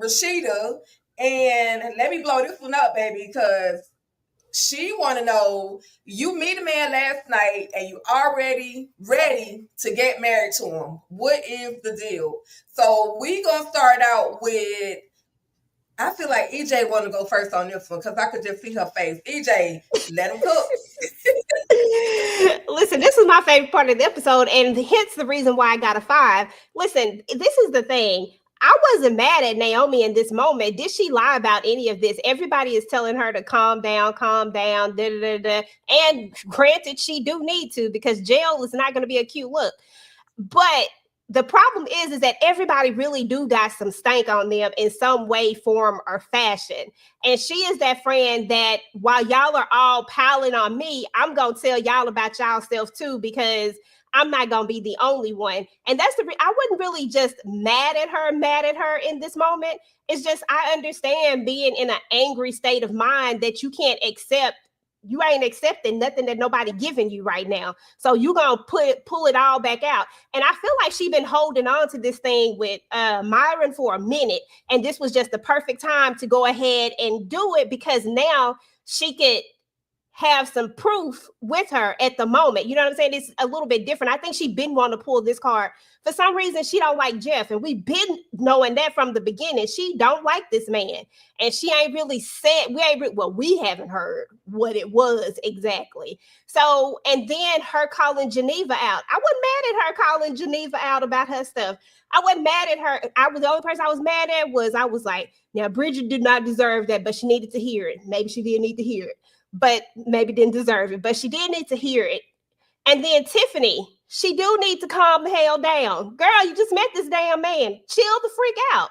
Rashida. And let me blow this one up, baby, because she want to know, you meet a man last night and you already ready to get married to him. What is the deal? So we gonna start out with, I feel like EJ want to go first on this one because I could just see her face. EJ, let him cook. Listen, this is my favorite part of the episode, and hence the reason why I got a 5. Listen, this is the thing. I wasn't mad at Naomi in this moment. Did she lie about any of this? Everybody is telling her to calm down, da, da, da, da. And granted, she do need to, because jail is not going to be a cute look. But the problem is that everybody really do got some stank on them in some way, form, or fashion. And she is that friend that while y'all are all piling on me, I'm going to tell y'all about y'all self too, because I'm not going to be the only one. And that's I wasn't really just mad at her in this moment. It's just, I understand being in an angry state of mind that you can't accept. You ain't accepting nothing that nobody giving you right now. So you gonna pull it all back out. And I feel like she been holding on to this thing with Myron for a minute. And this was just the perfect time to go ahead and do it, because now she could have some proof with her at the moment. You know what I'm saying? It's a little bit different. I think she been wanting to pull this card. For some reason, she don't like Jeff. And we've been knowing that from the beginning. She don't like this man. And she ain't really said, we haven't heard what it was exactly. So, and then her calling Geneva out. I wasn't mad at her calling Geneva out about her stuff. I wasn't mad at her. The only person I was mad at I was like, now Bridget did not deserve that, but she needed to hear it. Maybe she did need to hear it, but maybe didn't deserve it, but she did need to hear it. And then Tiffany, she do need to calm the hell down. Girl, you just met this damn man. Chill the freak out.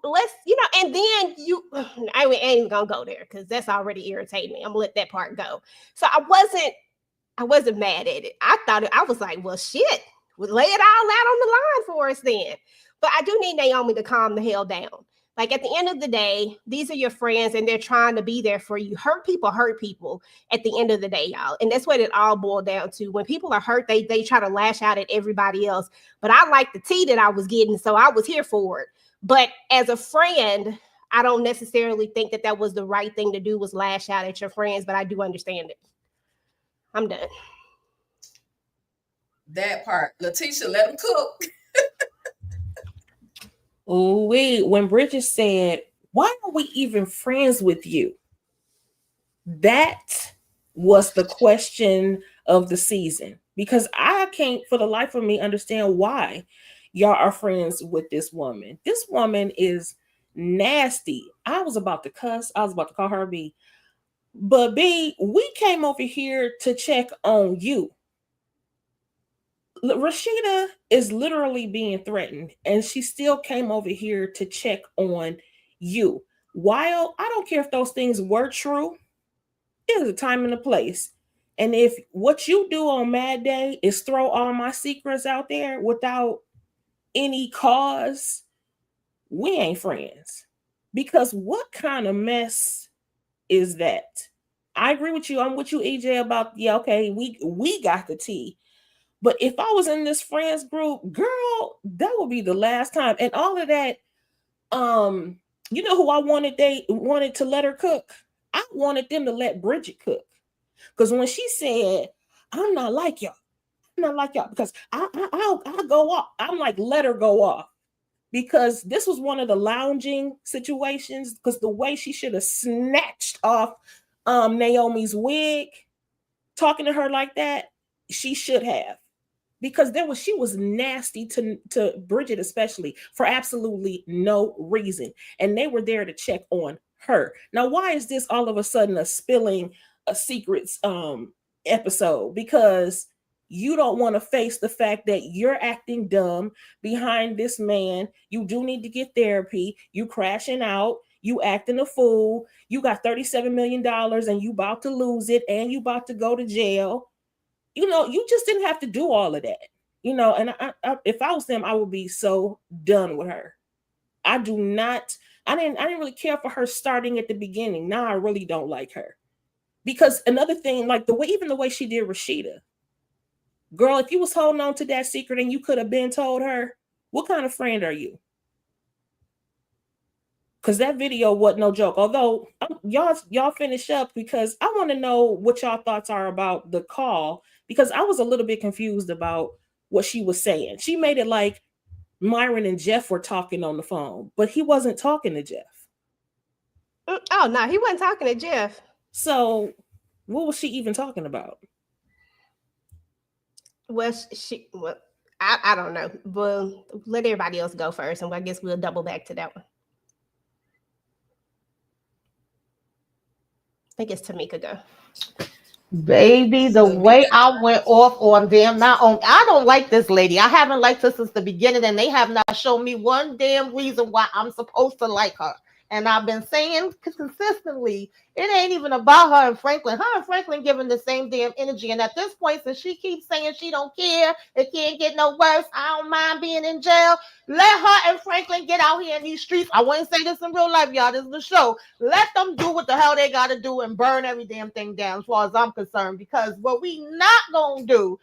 Let's, and then I ain't even gonna go there because that's already irritating me. I'm gonna let that part go. So I wasn't mad at it. I was like, well, shit, lay it all out on the line for us then. But I do need Naomi to calm the hell down. Like, at the end of the day, these are your friends and they're trying to be there for you. Hurt people at the end of the day, y'all. And that's what it all boiled down to. When people are hurt, they try to lash out at everybody else. But I like the tea that I was getting, so I was here for it. But as a friend, I don't necessarily think that was the right thing to do, was lash out at your friends, but I do understand it. I'm done. That part. Letitia, let them cook. Oh, wait. When Bridget said, why are we even friends with you? That was the question of the season, because I can't for the life of me understand why y'all are friends with this woman. This woman is nasty. I was about to cuss. I was about to call her B. But B, we came over here to check on you. Rashida is literally being threatened, and she still came over here to check on you. While I don't care if those things were true, there's a time and a place. And if what you do on Mad Day is throw all my secrets out there without any cause, we ain't friends. Because what kind of mess is that? I agree with you. I'm with you, EJ, about, okay, we got the tea. But if I was in this friends group, girl, that would be the last time. And all of that, you know who I wanted? They wanted to let her cook. I wanted them to let Bridget cook. Because when she said, I'm not like y'all, because I'll go off. I'm like, let her go off. Because this was one of the lounging situations, because the way she should have snatched off Naomi's wig, talking to her like that, she should have. Because she was nasty to Bridget, especially, for absolutely no reason. And they were there to check on her. Now, why is this all of a sudden a spilling a secrets episode? Because you don't want to face the fact that you're acting dumb behind this man. You do need to get therapy. You crashing out. You acting a fool. You got $37 million and you about to lose it, and you about to go to jail. You just didn't have to do all of that, and I if I was them, I would be so done with her. I didn't really care for her starting at the beginning. Now I really don't like her. Because another thing, like the way she did Rashida, girl, if you was holding on to that secret and you could have been told her, What kind of friend are you? Because that video wasn't no joke. Although y'all finish up, because I want to know what y'all thoughts are about the call, because I was a little bit confused about what she was saying. She made it like Myron and Jeff were talking on the phone, but he wasn't talking to Jeff. Oh no, he wasn't talking to Jeff. So what was she even talking about? Well, I don't know. But let everybody else go first, and I guess we'll double back to that one. I think it's Tamika go. Baby, the way I went off on them, not on, I don't like this lady. I haven't liked her since the beginning, and they have not shown me one damn reason why I'm supposed to like her. And I've been saying consistently, it ain't even about her and Franklin. Her and Franklin giving the same damn energy. And at this point, since she keeps saying she don't care, it can't get no worse, I don't mind being in jail. Let her and Franklin get out here in these streets. I wouldn't say this in real life, y'all. This is the show. Let them do what the hell they got to do and burn every damn thing down, as far as I'm concerned. Because what we not going to do,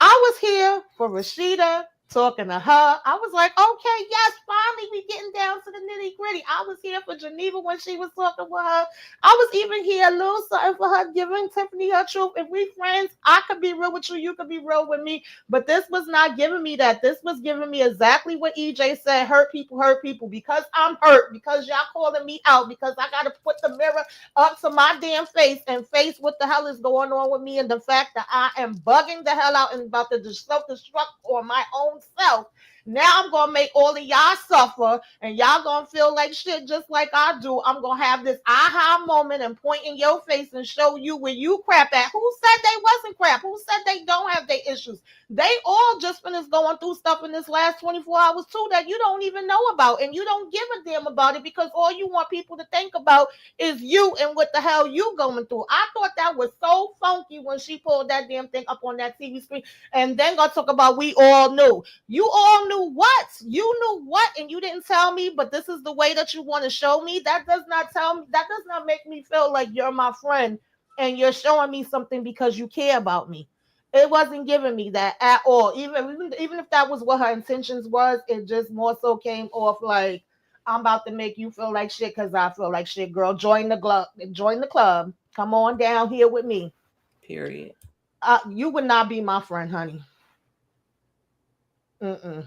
I was here for Rashida talking to her. I was like, okay, yes, finally we getting down to the nitty gritty. I was here for Geneva when she was talking with her. I was even here a little something for her, giving Tiffany her truth. If we friends, I could be real with you could be real with me. But this was not giving me that. This was giving me exactly what EJ said, hurt people, because I'm hurt, because y'all calling me out, because I got to put the mirror up to my damn face and face what the hell is going on with me, and the fact that I am bugging the hell out and about to self-destruct on my own self. Now I'm gonna make all of y'all suffer, and y'all gonna feel like shit just like I do. I'm gonna have this aha moment and point in your face and show you where you crap at. Who said they wasn't crap? Who said they don't have their issues? They all just finished going through stuff in this last 24 hours too that you don't even know about, and you don't give a damn about it, because all you want people to think about is you and what the hell you going through. I thought that was so funky when she pulled that damn thing up on that TV screen, and then gonna talk about we all knew. You all knew what? You knew what, and you didn't tell me, but this is the way that you want to show me? That does not tell me, that does not make me feel like you're my friend and you're showing me something because you care about me. It wasn't giving me that at all. Even if that was what her intentions was, it just more so came off like, I'm about to make you feel like shit because I feel like shit. Girl, join the club. Come on down here with me. Period. You would not be my friend, honey.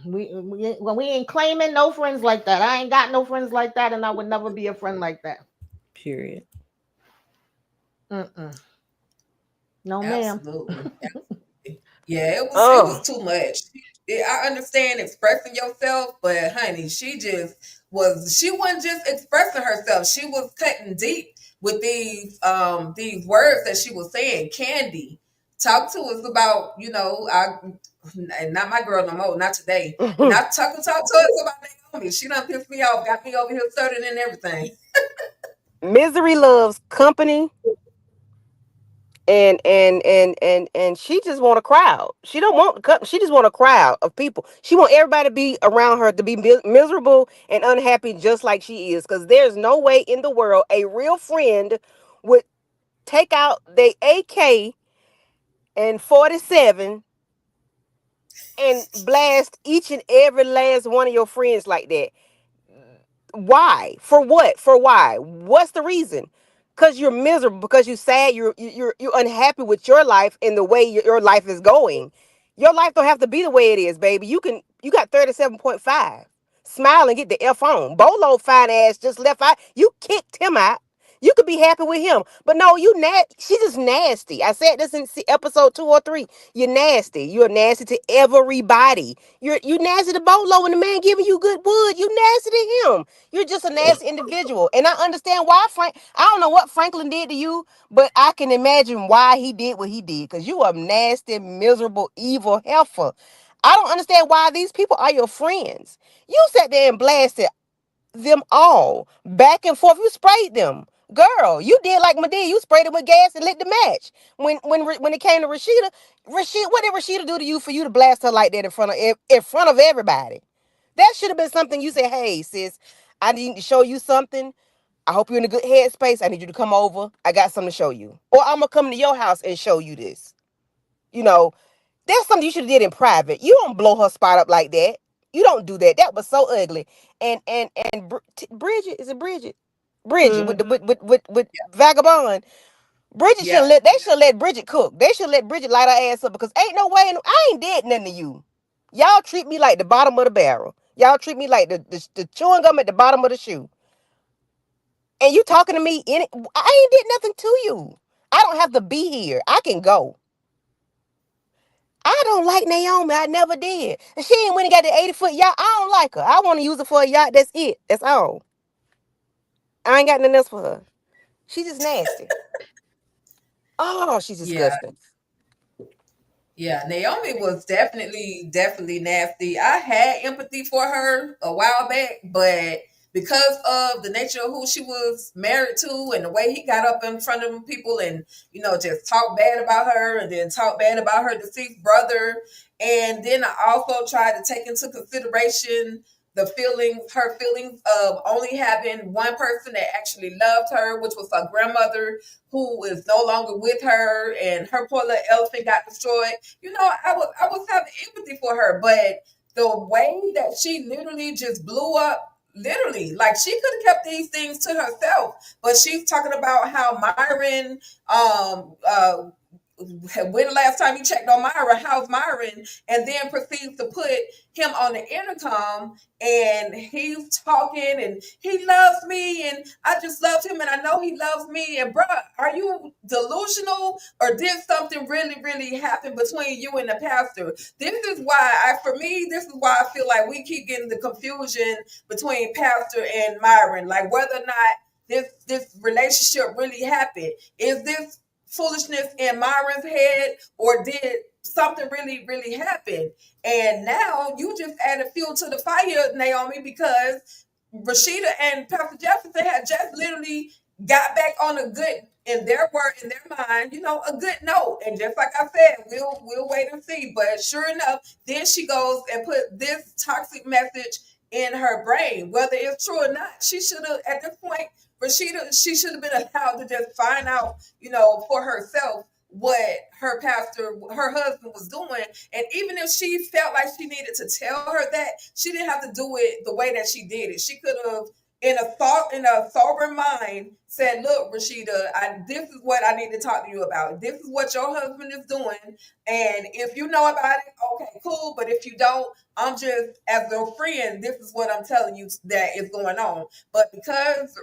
We ain't claiming no friends like that. I ain't got no friends like that, and I would never be a friend like that. Period. No, ma'am. Absolutely. Yeah, it was too much. I understand expressing yourself, but honey, she wasn't just expressing herself. She was cutting deep with these words that she was saying. Candy, talk to us about, and not my girl no more, not today. Not talk to us about Naomi. She done pissed me off, got me over here stuttering and everything. Misery loves company, and she just want a crowd. She don't want she just want a crowd of people. She want everybody to be around her, to be miserable and unhappy just like she is, because there's no way in the world a real friend would take out the AK and 47 and blast each and every last one of your friends like that. Why? For what? For why? What's the reason? Because you're miserable, because you're sad, you're unhappy with your life and the way your life is going. Your life don't have to be the way it is, baby. You got 37.5. Smile and get the F on. Bolo fine ass just left out. You kicked him out. You could be happy with him. But no, she's just nasty. I said this in episode 2 or 3. You're nasty. You're nasty to everybody. You nasty to Bolo and the man giving you good wood. You nasty to him. You're just a nasty individual. And I understand why I don't know what Franklin did to you, but I can imagine why he did what he did. Because you are nasty, miserable, evil heifer. I don't understand why these people are your friends. You sat there and blasted them all back and forth. You sprayed them. Girl, you did like Medea. You sprayed them with gas and lit the match. When it came to Rashida, what did Rashida do to you for you to blast her like that in front of everybody? That should have been something you said, hey, sis, I need to show you something. I hope you're in a good headspace. I need you to come over. I got something to show you. Or I'm going to come to your house and show you this. That's something you should have did in private. You don't blow her spot up like that. You don't do that. That was so ugly. And Bridget, is it Bridget? Bridget with the with Vagabond. Bridget Yeah. they should let Bridget cook. They should let Bridget light her ass up because ain't no way I ain't did nothing to you. Y'all treat me like the bottom of the barrel. Y'all treat me like the chewing gum at the bottom of the shoe. And you talking to me in it. I ain't did nothing to you. I don't have to be here. I can go. I don't like Naomi. I never did. And she ain't when he got the 80-foot yacht. I don't like her. I want to use her for a yacht. That's it. That's all. I ain't got nothing else for her. She's just nasty. Oh, she's Yeah. disgusting. Yeah, Naomi was definitely nasty. I had empathy for her a while back, but because of the nature of who she was married to and the way he got up in front of people and, just talk bad about her and then talk bad about her deceased brother. And then I also tried to take into consideration her feelings of only having one person that actually loved her, which was her grandmother, who is no longer with her, and her poor little elephant got destroyed. I was having empathy for her, but the way that she literally just blew up, literally, like she could have kept these things to herself, but she's talking about how Myron when the last time you checked on Myra, how's Myron? And then proceeds to put him on the intercom and he's talking and he loves me and I just loved him and I know he loves me. And bruh, are you delusional or did something really, really happen between you and the pastor? This is why I feel like we keep getting the confusion between pastor and Myron, like whether or not this relationship really happened. Is this foolishness in Myron's head, or did something really, really happen? And now you just added fuel to the fire, Naomi, because Rashida and Pastor Jefferson had just literally got back on a good, in their word, in their mind, a good note. And just like I said, we'll wait and see. But sure enough, then she goes and put this toxic message in her brain. Whether it's true or not, she should have, at this point, Rashida, she should have been allowed to just find out, for herself what her husband was doing. And even if she felt like she needed to tell her that, she didn't have to do it the way that she did it. She could have, in a sober mind, said, "Look, Rashida, this is what I need to talk to you about. This is what your husband is doing. And if you know about it, okay, cool. But if you don't, I'm just, as a friend, this is what I'm telling you that is going on." But because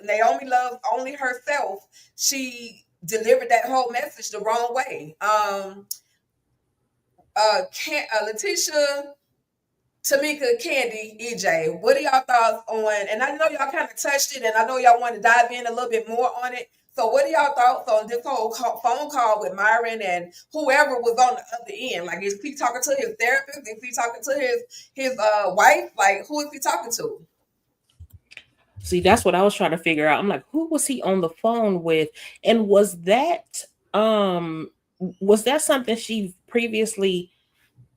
Naomi loves only herself, she delivered that whole message the wrong way. Letitia, Tamika, Candy, EJ, what are y'all thoughts on? And I know y'all kind of touched it, and I know y'all want to dive in a little bit more on it. So, what are y'all thoughts on this whole phone call with Myron and whoever was on the other end? Like, is he talking to his therapist? Is he talking to his wife? Like, who is he talking to? See, that's what I was trying to figure out. I'm like, who was he on the phone with? And was that something she previously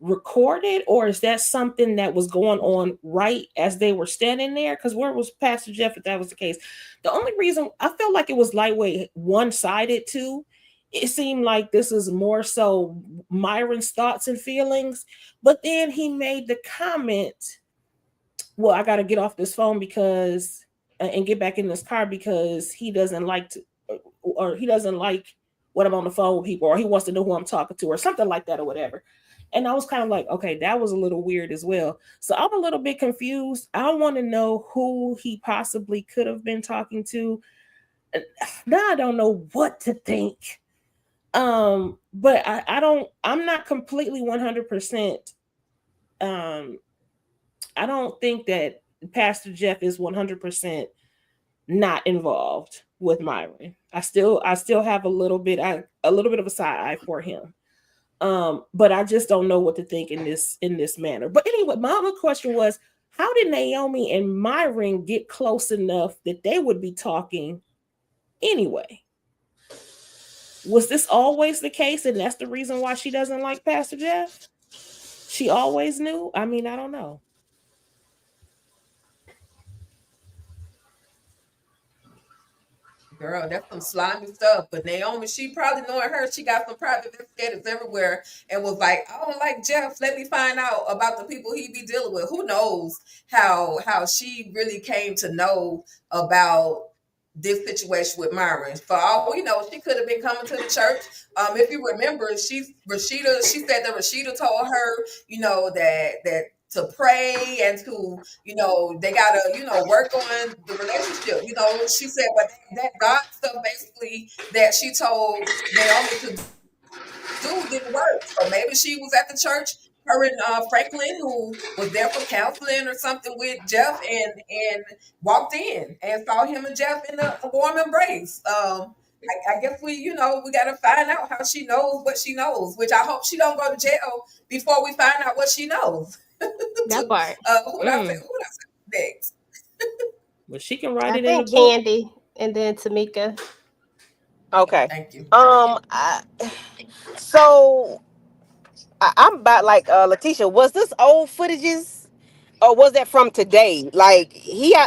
recorded, or is that something that was going on right as they were standing there? Because where was Pastor Jeff if that was the case? The only reason I felt like it was lightweight one-sided too, it seemed like this is more so Myron's thoughts and feelings, but then he made the comment, well, I got to get off this phone because and get back in this car because he doesn't like to, or he doesn't like when I'm on the phone with people, or he wants to know who I'm talking to, or something like that, or whatever. And I was kind of like, okay, that was a little weird as well. So I'm a little bit confused. I want to know who he possibly could have been talking to. Now I don't know what to think. But I'm not completely 100%. I don't think that Pastor Jeff is 100% not involved with Myron. I still have a little bit of a side eye for him. But I just don't know what to think in this manner. But anyway, my other question was, how did Naomi and Myron get close enough that they would be talking anyway? Was this always the case, and that's the reason why she doesn't like Pastor Jeff? She always knew? I mean, I don't know. Girl, that's some slimy stuff. But Naomi, she probably knowing her, she got some private investigators everywhere and was like, I don't like Jeff. Let me find out about the people he be dealing with. Who knows how she really came to know about this situation with Myron. For all we know, she could have been coming to the church. If you remember, she said that Rashida told her, that to pray and to, they gotta, work on the relationship. She said, but that God stuff basically that she told Naomi to do didn't work. So maybe she was at the church, her and Franklin, who was there for counseling or something with Jeff, and walked in and saw him and Jeff in a warm embrace. I guess we got to find out how she knows what she knows, which I hope she don't go to jail before we find out what she knows. That part. Who did I say next? Well, she can write I it in the think book. Candy and then Tamika. Okay. Thank you. So I'm about like Letitia. Was this old footages, or was that from today? Like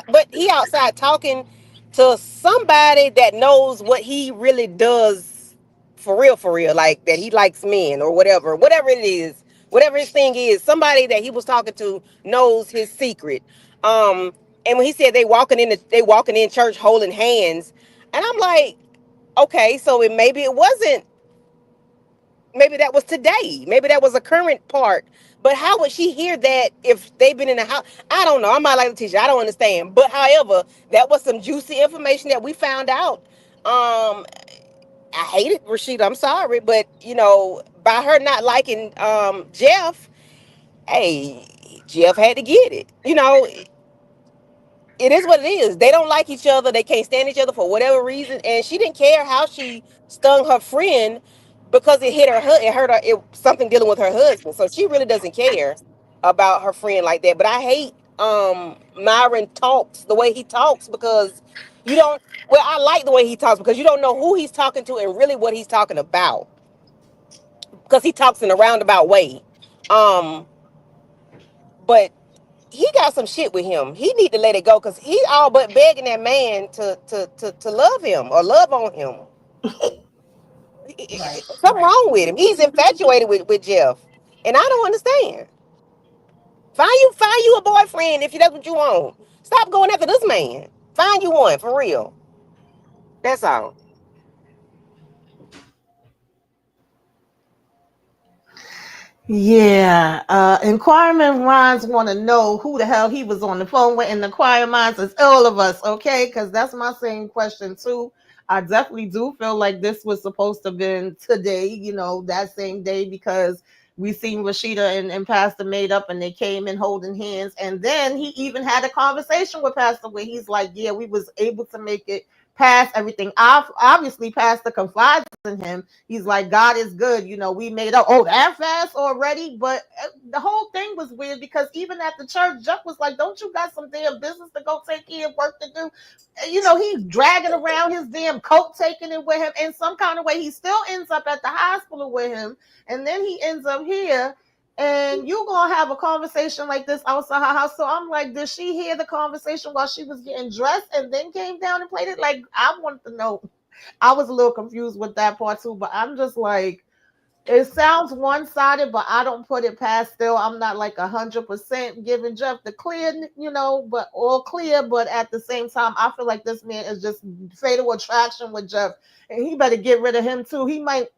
but he outside talking to somebody that knows what he really does for real. Like that he likes men or whatever it is, whatever his thing is. Somebody that he was talking to knows his secret. And when he said they walking in church holding hands, and I'm like, okay, so maybe it wasn't. Maybe that was today. Maybe that was a current part. But how would she hear that if they've been in the house? I don't know. I'm not like the teacher. I don't understand. But however, that was some juicy information that we found out. I hate it, Rashida. I'm sorry, but by her not liking Jeff, hey, Jeff had to get it. It is what it is. They don't like each other. They can't stand each other for whatever reason. And she didn't care how she stung her friend because it hit her. It hurt her. Something dealing with her husband. So she really doesn't care about her friend like that. But I hate Myron talks the way he talks because you don't. Well, I like the way he talks because you don't know who he's talking to and really what he's talking about because he talks in a roundabout way. But he got some shit with him. He need to let it go because he all but begging that man to love him or love on him. Right. Something wrong with him. He's infatuated with Jeff, and I don't understand. Find you a boyfriend if that's what you want. Stop going after this man. Find you one for real. That's all. Yeah, inquiring minds want to know who the hell he was on the phone with, and inquiring minds is all of us, okay? Because that's my same question too. I definitely do feel like this was supposed to have been today, that same day, because we seen Rashida and Pastor made up and they came in holding hands. And then he even had a conversation with Pastor where he's like, yeah, we was able to make it past everything. Obviously, Pastor confides in him. He's like, God is good. We made up. Oh, that fast already? But the whole thing was weird because even at the church, Jeff was like, don't you got some damn business to go take care of, work to do? He's dragging around his damn coat, taking it with him. In some kind of way, he still ends up at the hospital with him. And then he ends up here. And you're going to have a conversation like this outside her house. So I'm like, did she hear the conversation while she was getting dressed and then came down and played it? Like, I wanted to know. I was a little confused with that part too, but I'm just like, it sounds one-sided, but I don't put it past still. I'm not like 100% giving Jeff the clear, but all clear. But at the same time, I feel like this man is just fatal attraction with Jeff. And he better get rid of him too. He might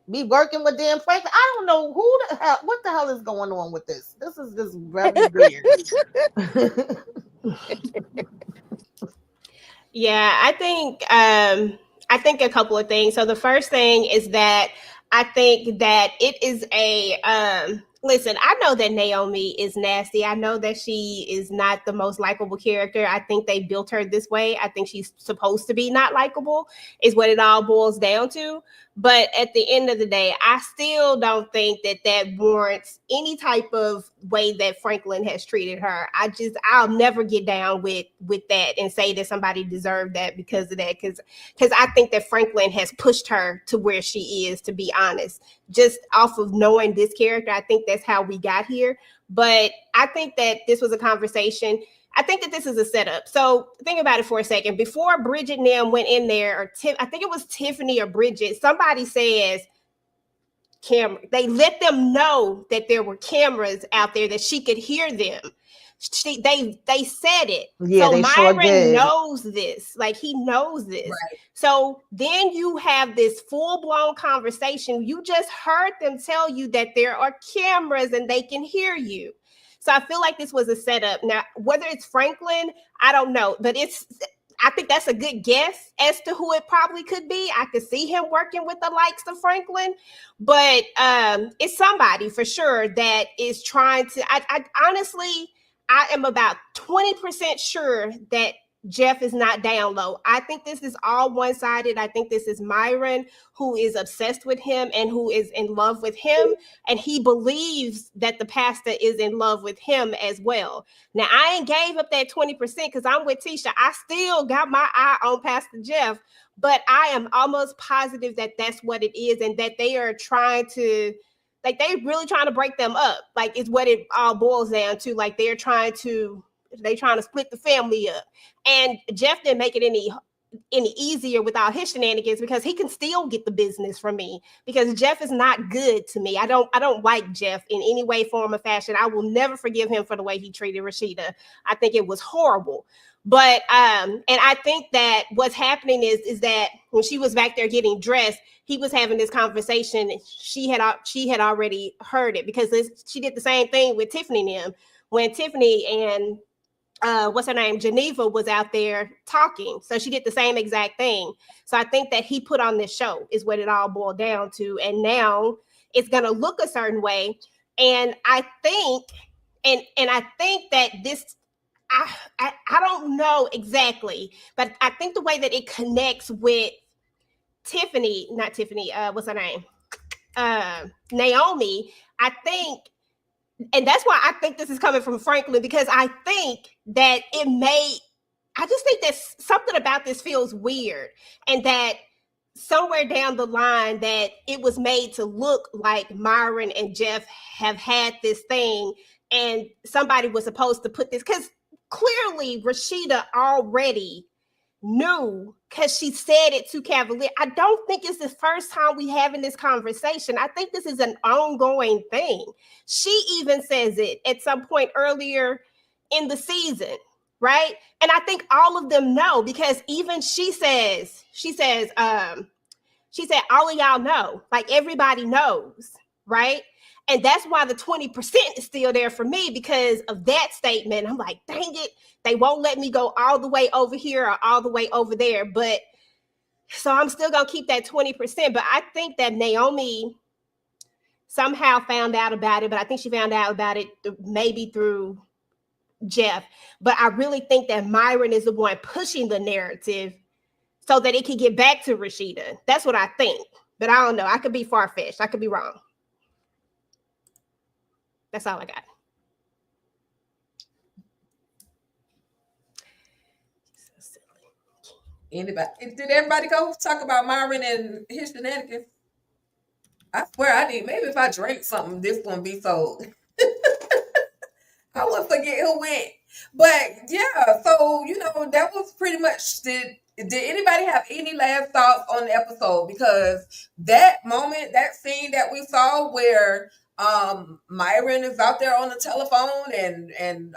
be working with Dan Franklin. I don't know what the hell is going on with this. This is just very weird. Yeah, I think a couple of things. So the first thing is that I think that it is listen, I know that Naomi is nasty. I know that she is not the most likable character. I think they built her this way. I think she's supposed to be not likable, is what it all boils down to. But at the end of the day, I still don't think that warrants any type of way that Franklin has treated her. I'll never get down with that and say that somebody deserved that because of that. Because I think that Franklin has pushed her to where she is, to be honest. Just off of knowing this character, I think that's how we got here. But I think that this was a conversation I think that this is a setup. So think about it for a second. Before Bridget and them went in there, or I think it was Tiffany or Bridget, somebody says camera. They let them know that there were cameras out there, that she could hear them. They said it. Yeah, so they sure Myron did. knows this. Like, he knows this. Right. So then you have this full-blown conversation. You just heard them tell you that there are cameras and they can hear you. So I feel like this was a setup. Now, whether it's Franklin, I don't know, but I think that's a good guess as to who it probably could be. I could see him working with the likes of Franklin, but it's somebody for sure that is trying to, I honestly, I am about 20% sure that Jeff is not down low. I think this is all one-sided. I think this is Myron, who is obsessed with him and who is in love with him. And he believes that the pastor is in love with him as well. Now, I ain't gave up that 20% because I'm with Tisha. I still got my eye on Pastor Jeff, but I am almost positive that that's what it is, and that they are trying to, like, they're really trying to break them up. Like, it's what it all boils down to. Like, they're trying to split the family up. And Jeff didn't make it any easier without his shenanigans, because he can still get the business from me, because Jeff is not good to me. I don't like Jeff in any way, form, or fashion. I will never forgive him for the way he treated Rashida. I think it was horrible. But and I think that what's happening is that when she was back there getting dressed, he was having this conversation. She had already heard it, because she did the same thing with Tiffany and them. When Tiffany and what's her name, Geneva, was out there talking. So she did the same exact thing. So I think that he put on this show is what it all boiled down to. And now it's going to look a certain way. And I think, and I think that this, I don't know exactly, but I think the way that it connects with what's her name? Naomi, I think, and that's why I think this is coming from Franklin, because I think that I just think that something about this feels weird, and that somewhere down the line that it was made to look like Myron and Jeff have had this thing, and somebody was supposed to put this, because clearly Rashida already knew, because she said it to Cavalier. I don't think it's the first time we having this conversation. I think this is an ongoing thing. She even says it at some point earlier in the season, right? And I think all of them know, because even she said, all of y'all know, like, everybody knows, right? And that's why the 20% is still there for me, because of that statement. I'm like, dang it, they won't let me go all the way over here or all the way over there. But so I'm still going to keep that 20%. But I think that Naomi somehow found out about it, but I think she found out about it maybe through Jeff. But I really think that Myron is the one pushing the narrative so that it can get back to Rashida. That's what I think. But I don't know. I could be far-fetched. I could be wrong. That's all I got. Anybody? Did everybody go talk about Myron and his shenanigans? I swear I did. Maybe if I drink something, this won't be so. I won't forget who went. But yeah, so that was pretty much. Did anybody have any last thoughts on the episode? Because that moment, that scene that we saw where Myron is out there on the telephone and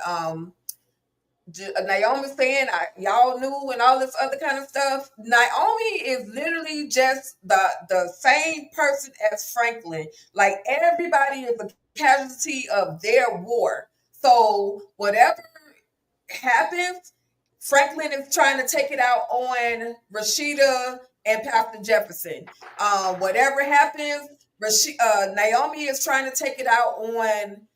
Naomi saying y'all knew and all this other kind of stuff. Naomi is literally just the same person as Franklin. Like, everybody is a casualty of their war. So whatever happens, Franklin is trying to take it out on Rashida and Pastor Jefferson. Whatever happens, Naomi is trying to take it out on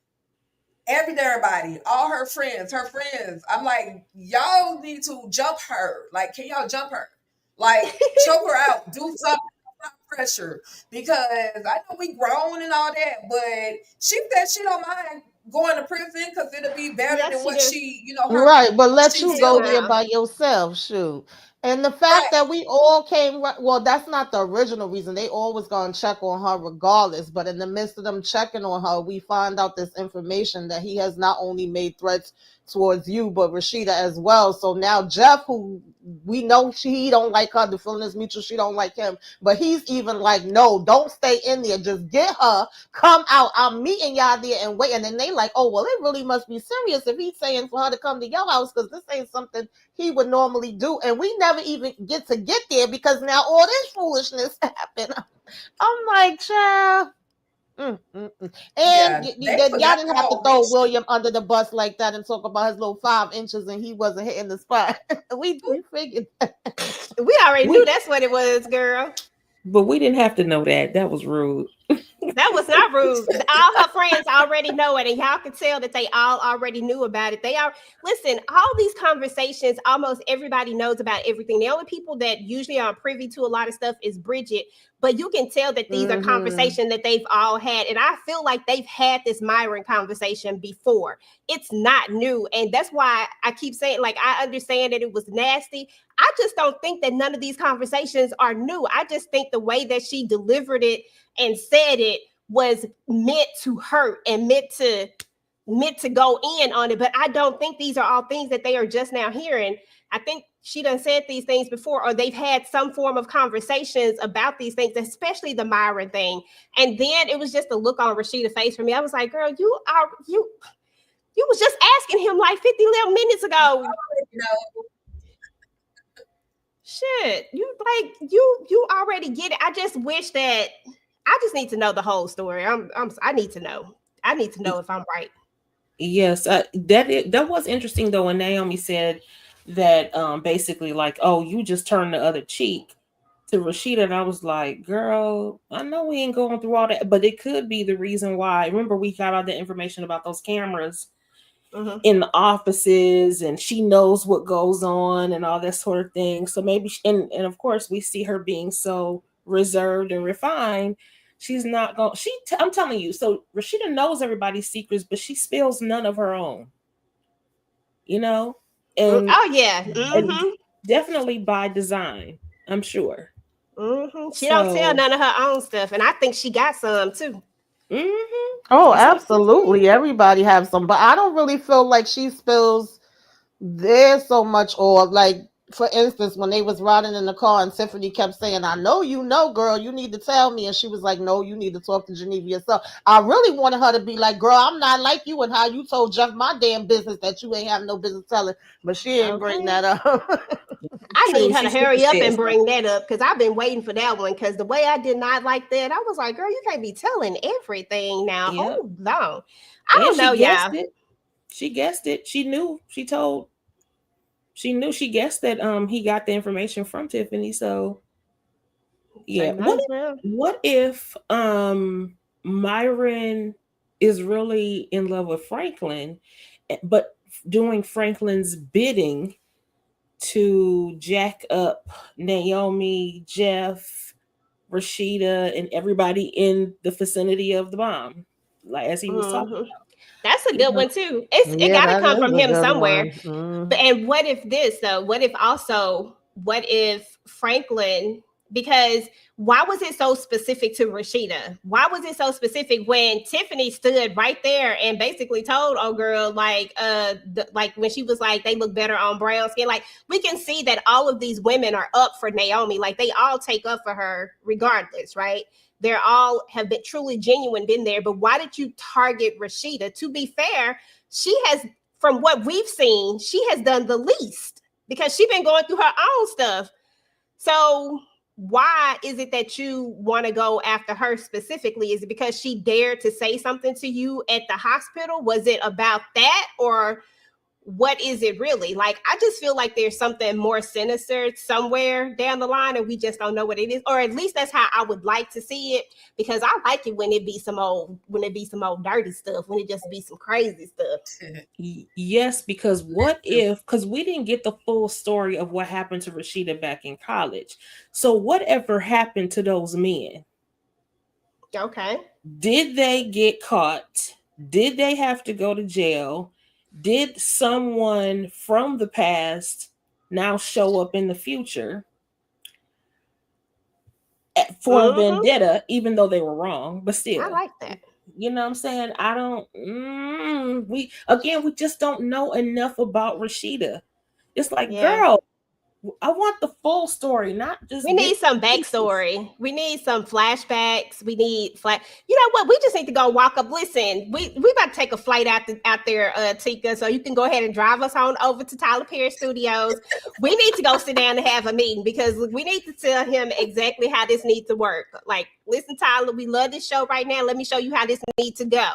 everybody, all her friends. I'm like, y'all need to jump her. Like, can y'all jump her? Like, choke her out. Do something. Pressure. Because I know we grown and all that, but she said she don't mind going to prison because it'll be better than what she right, but let you go did there now. by yourself, shoot. And the fact that we all came, well, that's not the original reason. They always gonna check on her regardless. But in the midst of them checking on her, we find out this information that he has not only made threats towards you, but Rashida as well. So now Jeff, who we know he don't like her, the feeling is mutual, she don't like him, but he's even like, no, don't stay in there, just get her, come out, I'm meeting y'all there and wait. And then they like, oh well, it really must be serious if he's saying for her to come to your house, because this ain't something he would normally do. And we never even get to get there because now all this foolishness happened. I'm like, child. And Yeah, y'all they didn't forgot have to how throw rich. William under the bus like that and talk about his little 5 inches and he wasn't hitting the spot. we figured that. We already knew We, that's what it was, girl. but we didn't have to know that. That was rude. That was not rude. All her friends already know it, and y'all can tell that they all already knew about it. They are listen. All these conversations, almost everybody knows about everything. The only people that usually are privy to a lot of stuff is Bridget. But you can tell that these are conversations that they've all had, and I feel like they've had this Myron conversation before. It's not new, and that's why I keep saying, like, I understand that it was nasty. I just don't think that none of these conversations are new. I just think the way that she delivered it and said it was meant to hurt and meant to go in on it. But I don't think these are all things that they are just now hearing. I think she done said these things before, or they've had some form of conversations about these things, especially the Myron thing. And then it was just a look on Rashida's face for me. I was like, girl, you was just asking him like 50 little minutes ago. You know, Shit, you already get it. I just wish that I just need to know the whole story. I need to know. I need to know if I'm right. Yes, that was interesting though. When Naomi said that, basically like, oh, you just turned the other cheek to Rashida, and I was like, girl, I know we ain't going through all that, but it could be the reason why. Remember, we got all the information about those cameras in the offices, and she knows what goes on and all that sort of thing. So maybe, and of course, we see her being so reserved and refined. She's not going. I'm telling you. So Rashida knows everybody's secrets, but she spills none of her own. You know, and Oh yeah, and definitely by design, I'm sure. She don't tell none of her own stuff, and I think she got some too. Oh, absolutely. Everybody have some, but I don't really feel like she spills there so much. Or like, for instance, when they was riding in the car and Tiffany kept saying, I know you know, girl, you need to tell me. And she was like, no, you need to talk to Geneva yourself. I really wanted her to be like, girl, I'm not like you and how you told Jeff my damn business that you ain't have no business telling. But she didn't bring that up. I need her to hurry up and bring that up, because I've been waiting for that one. Because the way I did not like that, I was like, girl, you can't be telling everything now. Yep. Hold on. I don't know, y'all. She guessed it. She knew. She guessed that he got the information from Tiffany. So yeah. What if Myron is really in love with Franklin, but doing Franklin's bidding to jack up Naomi, Jeff, Rashida, and everybody in the vicinity of the bomb, like as he was talking about. That's a good one too. It got to come from him somewhere. But and what if this though? What if Franklin? Because why was it so specific to Rashida? Why was it so specific when Tiffany stood right there and basically told girl, like like when she was like, they look better on brown skin. Like, we can see that all of these women are up for Naomi. Like, they all take up for her regardless, right? They're all have been truly genuine, been there. But why did you target Rashida? To be fair, she has, from what we've seen, she has done the least, because she's been going through her own stuff. So why is it that you want to go after her specifically? Is it because she dared to say something to you at the hospital? Was it about that, or what is it really? Like, I just feel like there's something more sinister somewhere down the line, and we just don't know what it is. Or at least that's how I would like to see it, because I like it when it be some old dirty stuff, when it just be some crazy stuff. Yes, because because we didn't get the full story of what happened to Rashida back in college. So whatever happened to those men? Okay. Did they get caught? Did they have to go to jail? Did someone from the past now show up in the future for a vendetta, even though they were wrong? But still, I like that. You know what I'm saying? I don't. We just don't know enough about Rashida. It's like, Yeah. girl, I want the full story, not just. We need some pieces. backstory. We need some flashbacks. We need You know what? We just need to go walk up. Listen, we about to take a flight out there, Tika. So you can go ahead and drive us on over to Tyler Perry Studios. We need to go sit down and have a meeting because we need to tell him exactly how this needs to work. Like, listen, Tyler, we love this show right now. Let me show you how this needs to go.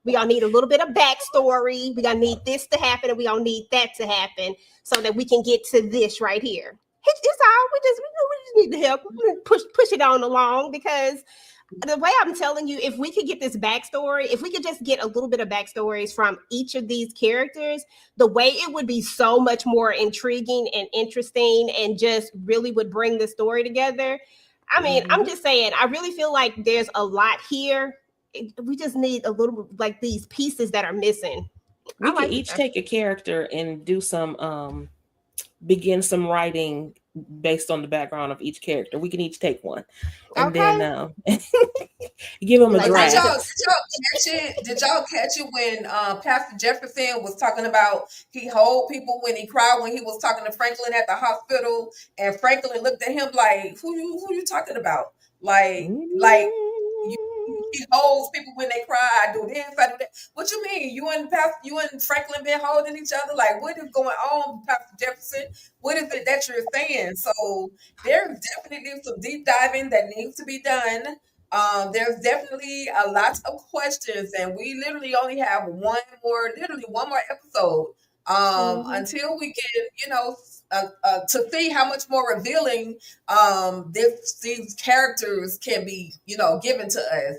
We gonna need a little bit of backstory. We gonna need this to happen, and we gonna need that to happen so that we can get to this right here. It's all we just need to help push it on along, because the way I'm telling you, if we could get this backstory, if we could just get a little bit of backstories from each of these characters, the way it would be so much more intriguing and interesting, and just really would bring the story together. I mean, I'm just saying, I really feel like there's a lot here. We just need a little, like, these pieces that are missing. We can each take a character and do some begin some writing based on the background of each character. We can each take one, and then give them a draft. Did y'all catch it when Pastor Jefferson was talking about he hold people when he cried when he was talking to Franklin at the hospital, and Franklin looked at him like, who you talking about? He holds people when they cry. I do this, I do that. What you mean? You and Franklin been holding each other? Like, what is going on, Pastor Jefferson? What is it that you're saying? So there's definitely some deep diving that needs to be done. There's definitely a lot of questions, and we literally only have one more episode until we get, to see how much more revealing these characters can be, given to us.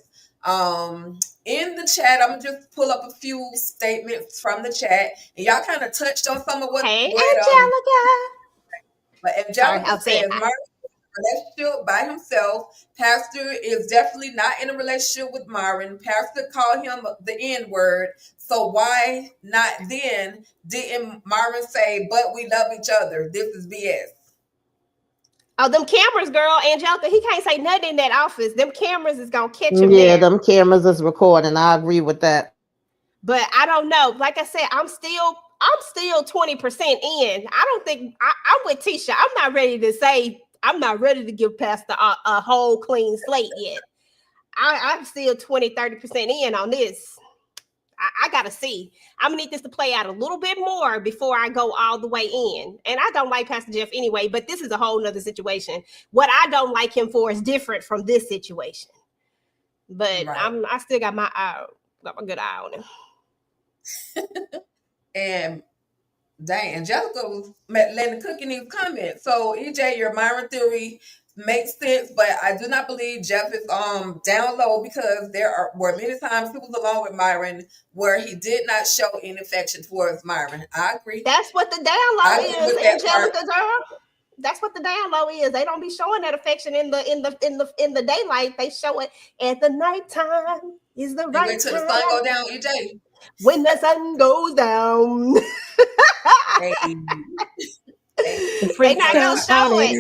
In the chat, I'm gonna just pull up a few statements from the chat, and y'all kind of touched on some of what. Angelica. But Angelica says, Martin relationship by himself. Pastor is definitely not in a relationship with Myron. Pastor called him the N word. So why not then didn't Myron say, but we love each other? This is BS. Oh, them cameras, girl, Angelica, he can't say nothing in that office. Them cameras is gonna catch him. Yeah, them cameras is recording. I agree with that. But I don't know. Like I said, I'm still 20% in. I don't think I'm with Tisha. I'm not ready to give Pastor a whole clean slate yet. I'm still 20-30% in on this. I gotta see. I'm gonna need this to play out a little bit more before I go all the way in. And I don't like Pastor Jeff anyway, but this is a whole nother situation. What I don't like him for is different from this situation. But right. I still got my good eye on him. And dang, Angelica was letting the cook in these comments. So EJ, your Myron theory makes sense, but I do not believe Jeff is down low, because there were many times he was along with Myron where he did not show any affection towards Myron. I agree. That's what the down low is, Angelica girl. That's what the down low is. They don't be showing that affection in the daylight. They show it at the nighttime. Is the right wait till the sun go down, EJ. When the sun goes down. They not gonna show it.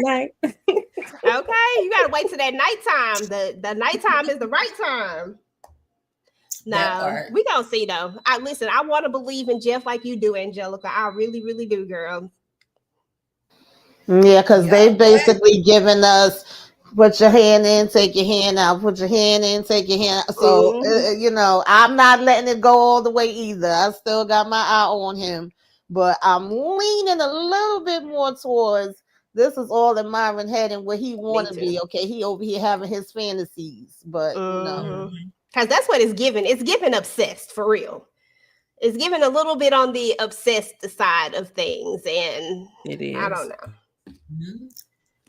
Okay, you gotta wait till that nighttime. The nighttime is the right time. No, we gonna see though. I want to believe in Jeff like you do, Angelica. I really, really do, girl. Yeah, because they basically giving us, put your hand in, take your hand out, put your hand in, take your hand out. So, I'm not letting it go all the way either. I still got my eye on him, but I'm leaning a little bit more towards this is all in Myron head and where he want to be. Okay, he over here having his fantasies, but because that's what it's giving. It's giving obsessed for real. It's giving a little bit on the obsessed side of things, and it is. I don't know. Mm-hmm.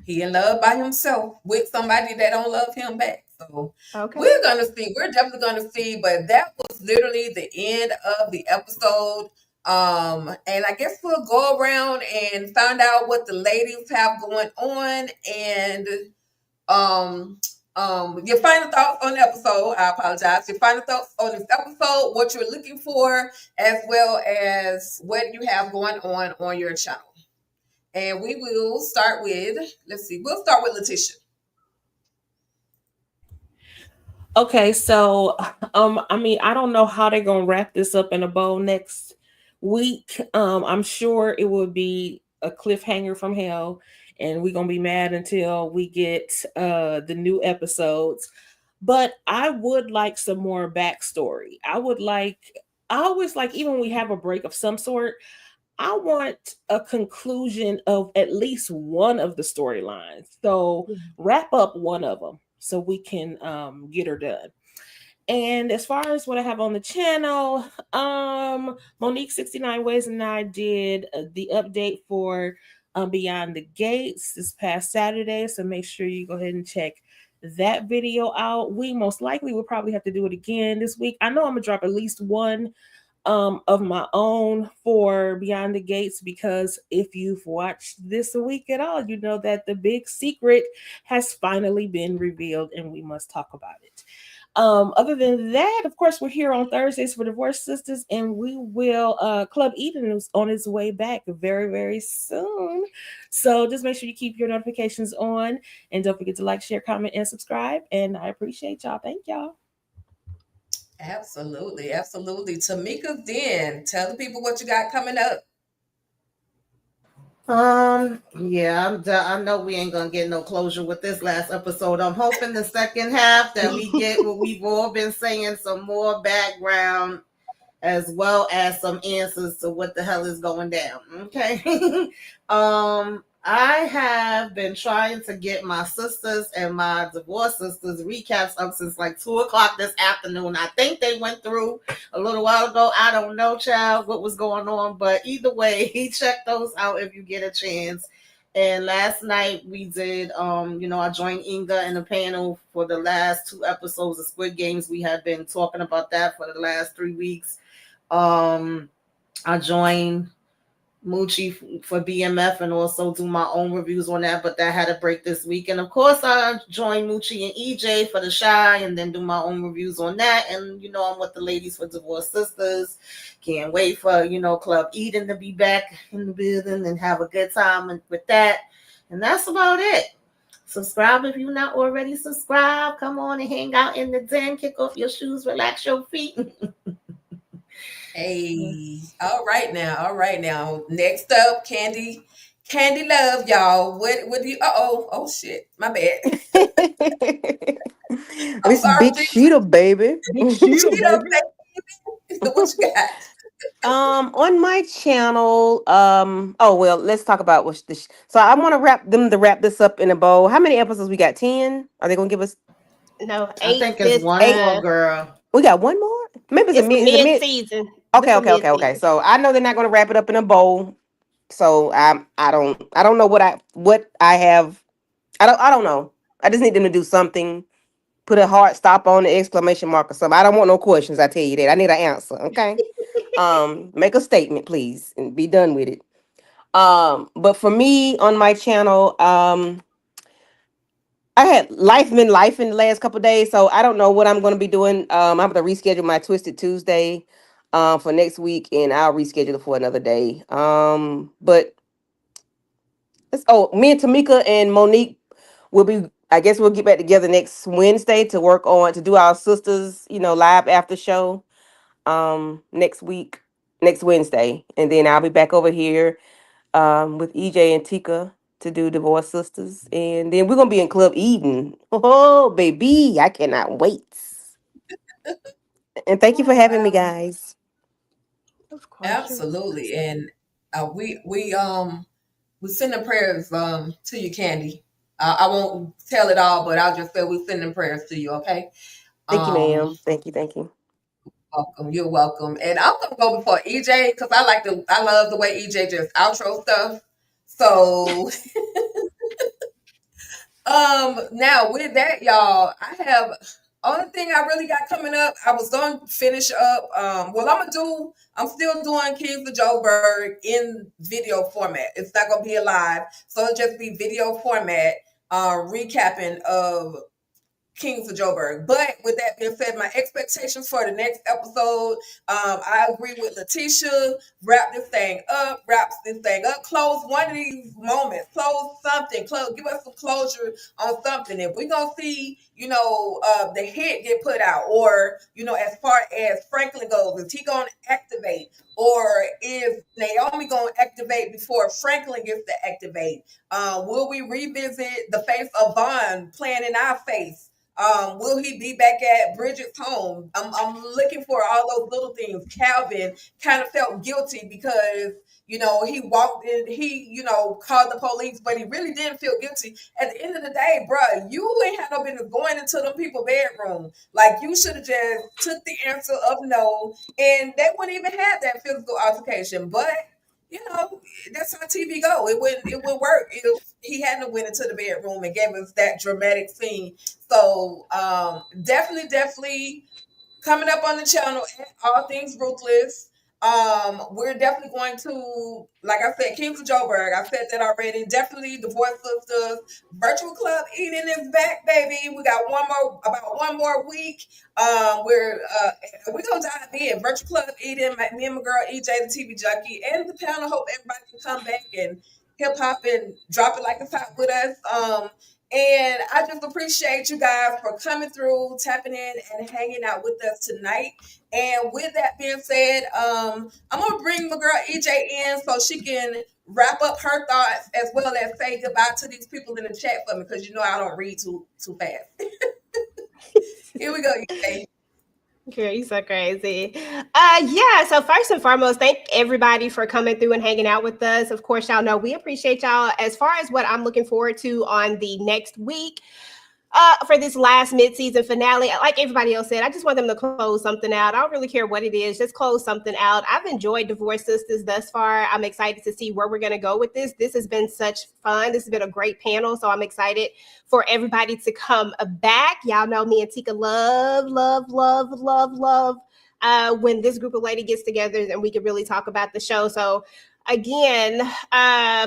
He in love by himself with somebody that don't love him back. So we're gonna see. We're definitely gonna see. But that was literally the end of the episode. And I guess we'll go around and find out what the ladies have going on, and your final thoughts on the episode. I apologize. Your final thoughts on this episode, what you're looking for, as well as what you have going on your channel. And we will start with, we'll start with Letitia. Okay, so I mean, I don't know how they're gonna wrap this up in a bow next week. I'm sure it will be a cliffhanger from hell, and we're gonna be mad until we get the new episodes. But I would like some more backstory. I always like, even when we have a break of some sort, I want a conclusion of at least one of the storylines. So wrap up one of them so we can get her done. And as far as what I have on the channel, Monique 69 Ways and I did the update for Beyond the Gates this past Saturday. So make sure you go ahead and check that video out. We most likely will probably have to do it again this week. I know I'm gonna drop at least one of my own for Beyond the Gates, because if you've watched this a week at all, you know that the big secret has finally been revealed and we must talk about it. Other than that, of course, we're here on Thursdays for Divorce Sisters, and we will Club Eden is on its way back very, very soon. So just make sure you keep your notifications on, and don't forget to like, share, comment, and subscribe. And I appreciate y'all. Thank y'all. Absolutely, absolutely. Tamika, then tell the people what you got coming up. Yeah, I know we ain't gonna get no closure with this last episode. I'm hoping the second half that we get what we've all been saying, some more background as well as some answers to what the hell is going down. Okay. I have been trying to get my sisters and my divorce sisters recaps up since like 2 o'clock this afternoon. I think they went through a little while ago. I don't know, child, what was going on, but either way, check those out if you get a chance. And last night we did, I joined Inga in the panel for the last 2 episodes of Squid Games. We had been talking about that for the last 3 weeks. I joined Moochie for BMF and also do my own reviews on that, but that had a break this week. And of course, I joined Moochie and EJ for the Shy and then do my own reviews on that. And, I'm with the ladies for Divorce Sisters. Can't wait for, Club Eden to be back in the building and have a good time with that. And that's about it. Subscribe if you're not already subscribed. Come on and hang out in the den. Kick off your shoes, relax your feet. Hey, all right now. Next up, Candy Love, y'all. What do you oh shit. My bad. I'm This sorry, big Sheeta, baby. Big Sheeta, Cheetah, baby. baby. What you got? On my channel, oh well, let's talk about what's this. So I want to wrap this up in a bow. How many episodes we got? 10? Are they gonna give us No, I 8 think it's this one eight? more, girl. We got one more? Maybe it's is it mid mid? season. Okay, okay. So I know they're not gonna wrap it up in a bow. So I don't know what I have. I don't know. I just need them to do something. Put a hard stop on the exclamation mark or something. I don't want no questions. I tell you that. I need an answer. Okay. Make a statement, please, and be done with it. But for me on my channel, I had been life in the last couple of days, so I don't know what I'm going to be doing. I'm going to reschedule my Twisted Tuesday for next week, and I'll reschedule it for another day. But me and Tamika and Monique will be. I guess we'll get back together next Wednesday to work on to do our sisters, live after show. Next Wednesday, and then I'll be back over here with EJ and Tika to do Divorce Sisters. And then we're going to be in Club Eden. Oh, baby. I cannot wait. And thank you for having me, guys. Of course. Absolutely. And we send the prayers to you, Candy. I won't tell it all, but I'll just say we send them prayers to you, okay? Thank you, Um, ma'am. Thank you. Thank you. Welcome. You're welcome. And I'm gonna go before EJ because I love the way EJ just outro stuff. So now with that, y'all, I have only thing I really got coming up. I was gonna finish up. I'm still doing Kings of Joburg in video format. It's not gonna be a live, so it'll just be video format, recapping of Kings of Joburg. But with that being said, my expectations for the next episode, I agree with Letitia. Wrap this thing up, close one of these moments, close something, give us some closure on something. If we're going to see, the hit get put out, or, as far as Franklin goes, is he going to activate? Or is Naomi going to activate before Franklin gets to activate? Will we revisit the face of Vaughn playing in our face? Will he be back at Bridget's home? I'm looking for all those little things. Calvin kind of felt guilty because, he walked in, he, called the police, but he really didn't feel guilty. At the end of the day, bruh, you ain't had no business going into them people's bedroom. Like, you should have just took the answer of no, and they wouldn't even have that physical altercation. But, that's how TV go. It wouldn't work if he hadn't went into the bedroom and gave us that dramatic scene. So definitely coming up on the channel at All Things Ruthless. We're definitely going to, like I said, Kings of Joburg. I said that already. Definitely Divorce Sisters. Virtual Club Eating is back, baby. We got about one more week. We're gonna dive in. Virtual Club Eating. Me and my girl EJ, the TV junkie, and the panel. Hope everybody can come back and hip hop and drop it like it's hot with us. And I just appreciate you guys for coming through, tapping in, and hanging out with us tonight. And with that being said, I'm going to bring my girl EJ in so she can wrap up her thoughts, as well as say goodbye to these people in the chat for me, because I don't read too fast. Here we go, EJ. Girl, you so crazy. So first and foremost, thank everybody for coming through and hanging out with us. Of course, y'all know we appreciate y'all. As far as what I'm looking forward to on the next week, for this last mid-season finale, like everybody else said, I just want them to close something out. I don't really care what it is, just close something out. I've enjoyed Divorce Sisters thus far. I'm excited to see where we're going to go with this. This has been such fun. This has been a great panel, so I'm excited for everybody to come back. Y'all know me and Tika love when this group of ladies gets together and we can really talk about the show. So again,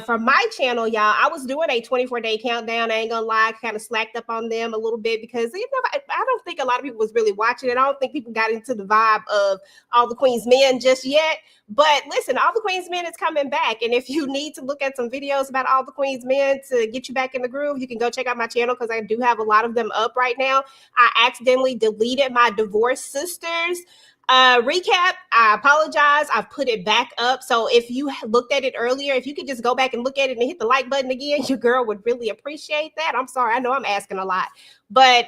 for my channel, y'all, I was doing a 24-day countdown. I ain't gonna lie, I kind of slacked up on them a little bit because I don't think a lot of people was really watching it. I don't think people got into the vibe of All the Queen's Men just yet. But listen, All the Queen's Men is coming back, and if you need to look at some videos about All the Queen's Men to get you back in the groove, you can go check out my channel because I do have a lot of them up right now. I accidentally deleted my Divorce Sisters recap. I apologize. I've put it back up. So if you looked at it earlier, if you could just go back and look at it and hit the like button again, your girl would really appreciate that. I'm sorry. I know I'm asking a lot, but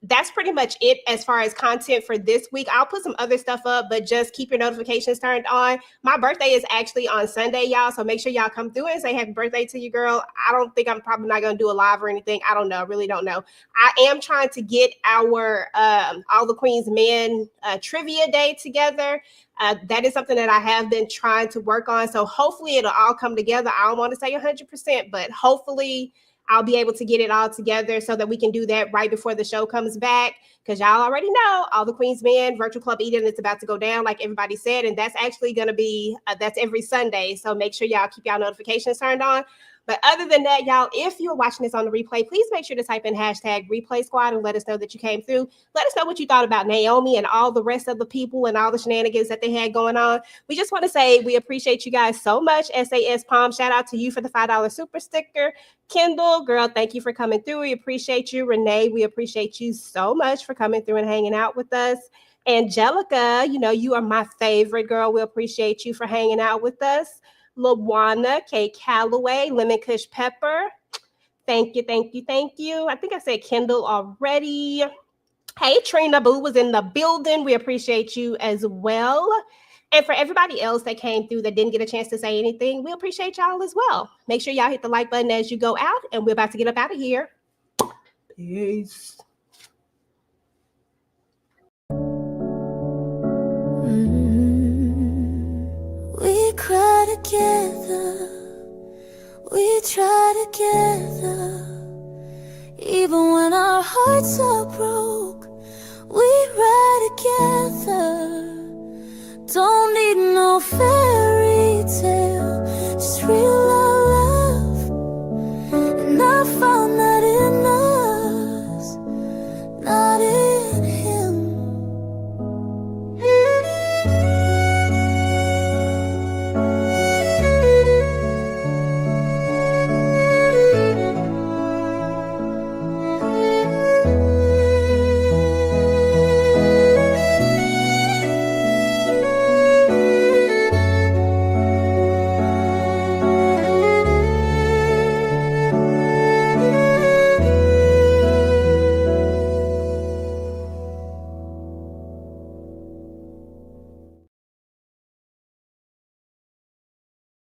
that's pretty much it as far as content for this week. I'll put some other stuff up, but just keep your notifications turned on. My birthday is actually on Sunday, y'all. So make sure y'all come through and say happy birthday to your girl. I'm probably not going to do a live or anything. I don't know. I really don't know. I am trying to get our All the Queen's Men trivia day together. That is something that I have been trying to work on. So hopefully it'll all come together. I don't want to say 100%, but hopefully I'll be able to get it all together so that we can do that right before the show comes back. Because y'all already know All the Queen's Men Virtual Club Eden is about to go down, like everybody said. And that's actually going to be, that's every Sunday. So make sure y'all keep y'all notifications turned on. But other than that, y'all, if you're watching this on the replay, please make sure to type in hashtag replay squad and let us know that you came through. Let us know what you thought about Naomi and all the rest of the people and all the shenanigans that they had going on. We just want to say we appreciate you guys so much. SAS Palm, shout out to you for the $5 super sticker. Kendall, girl, thank you for coming through. We appreciate you. Renee, we appreciate you so much for coming through and hanging out with us. Angelica, you are my favorite girl. We appreciate you for hanging out with us. Lawana, K. Calloway, Lemon Kush Pepper. Thank you. I think I said Kendall already. Hey, Trina Boo was in the building. We appreciate you as well. And for everybody else that came through that didn't get a chance to say anything, we appreciate y'all as well. Make sure y'all hit the like button as you go out, and we're about to get up out of here. Peace. We cry together, we try together. Even when our hearts are broke, we ride together. Don't need no fairy tale, just real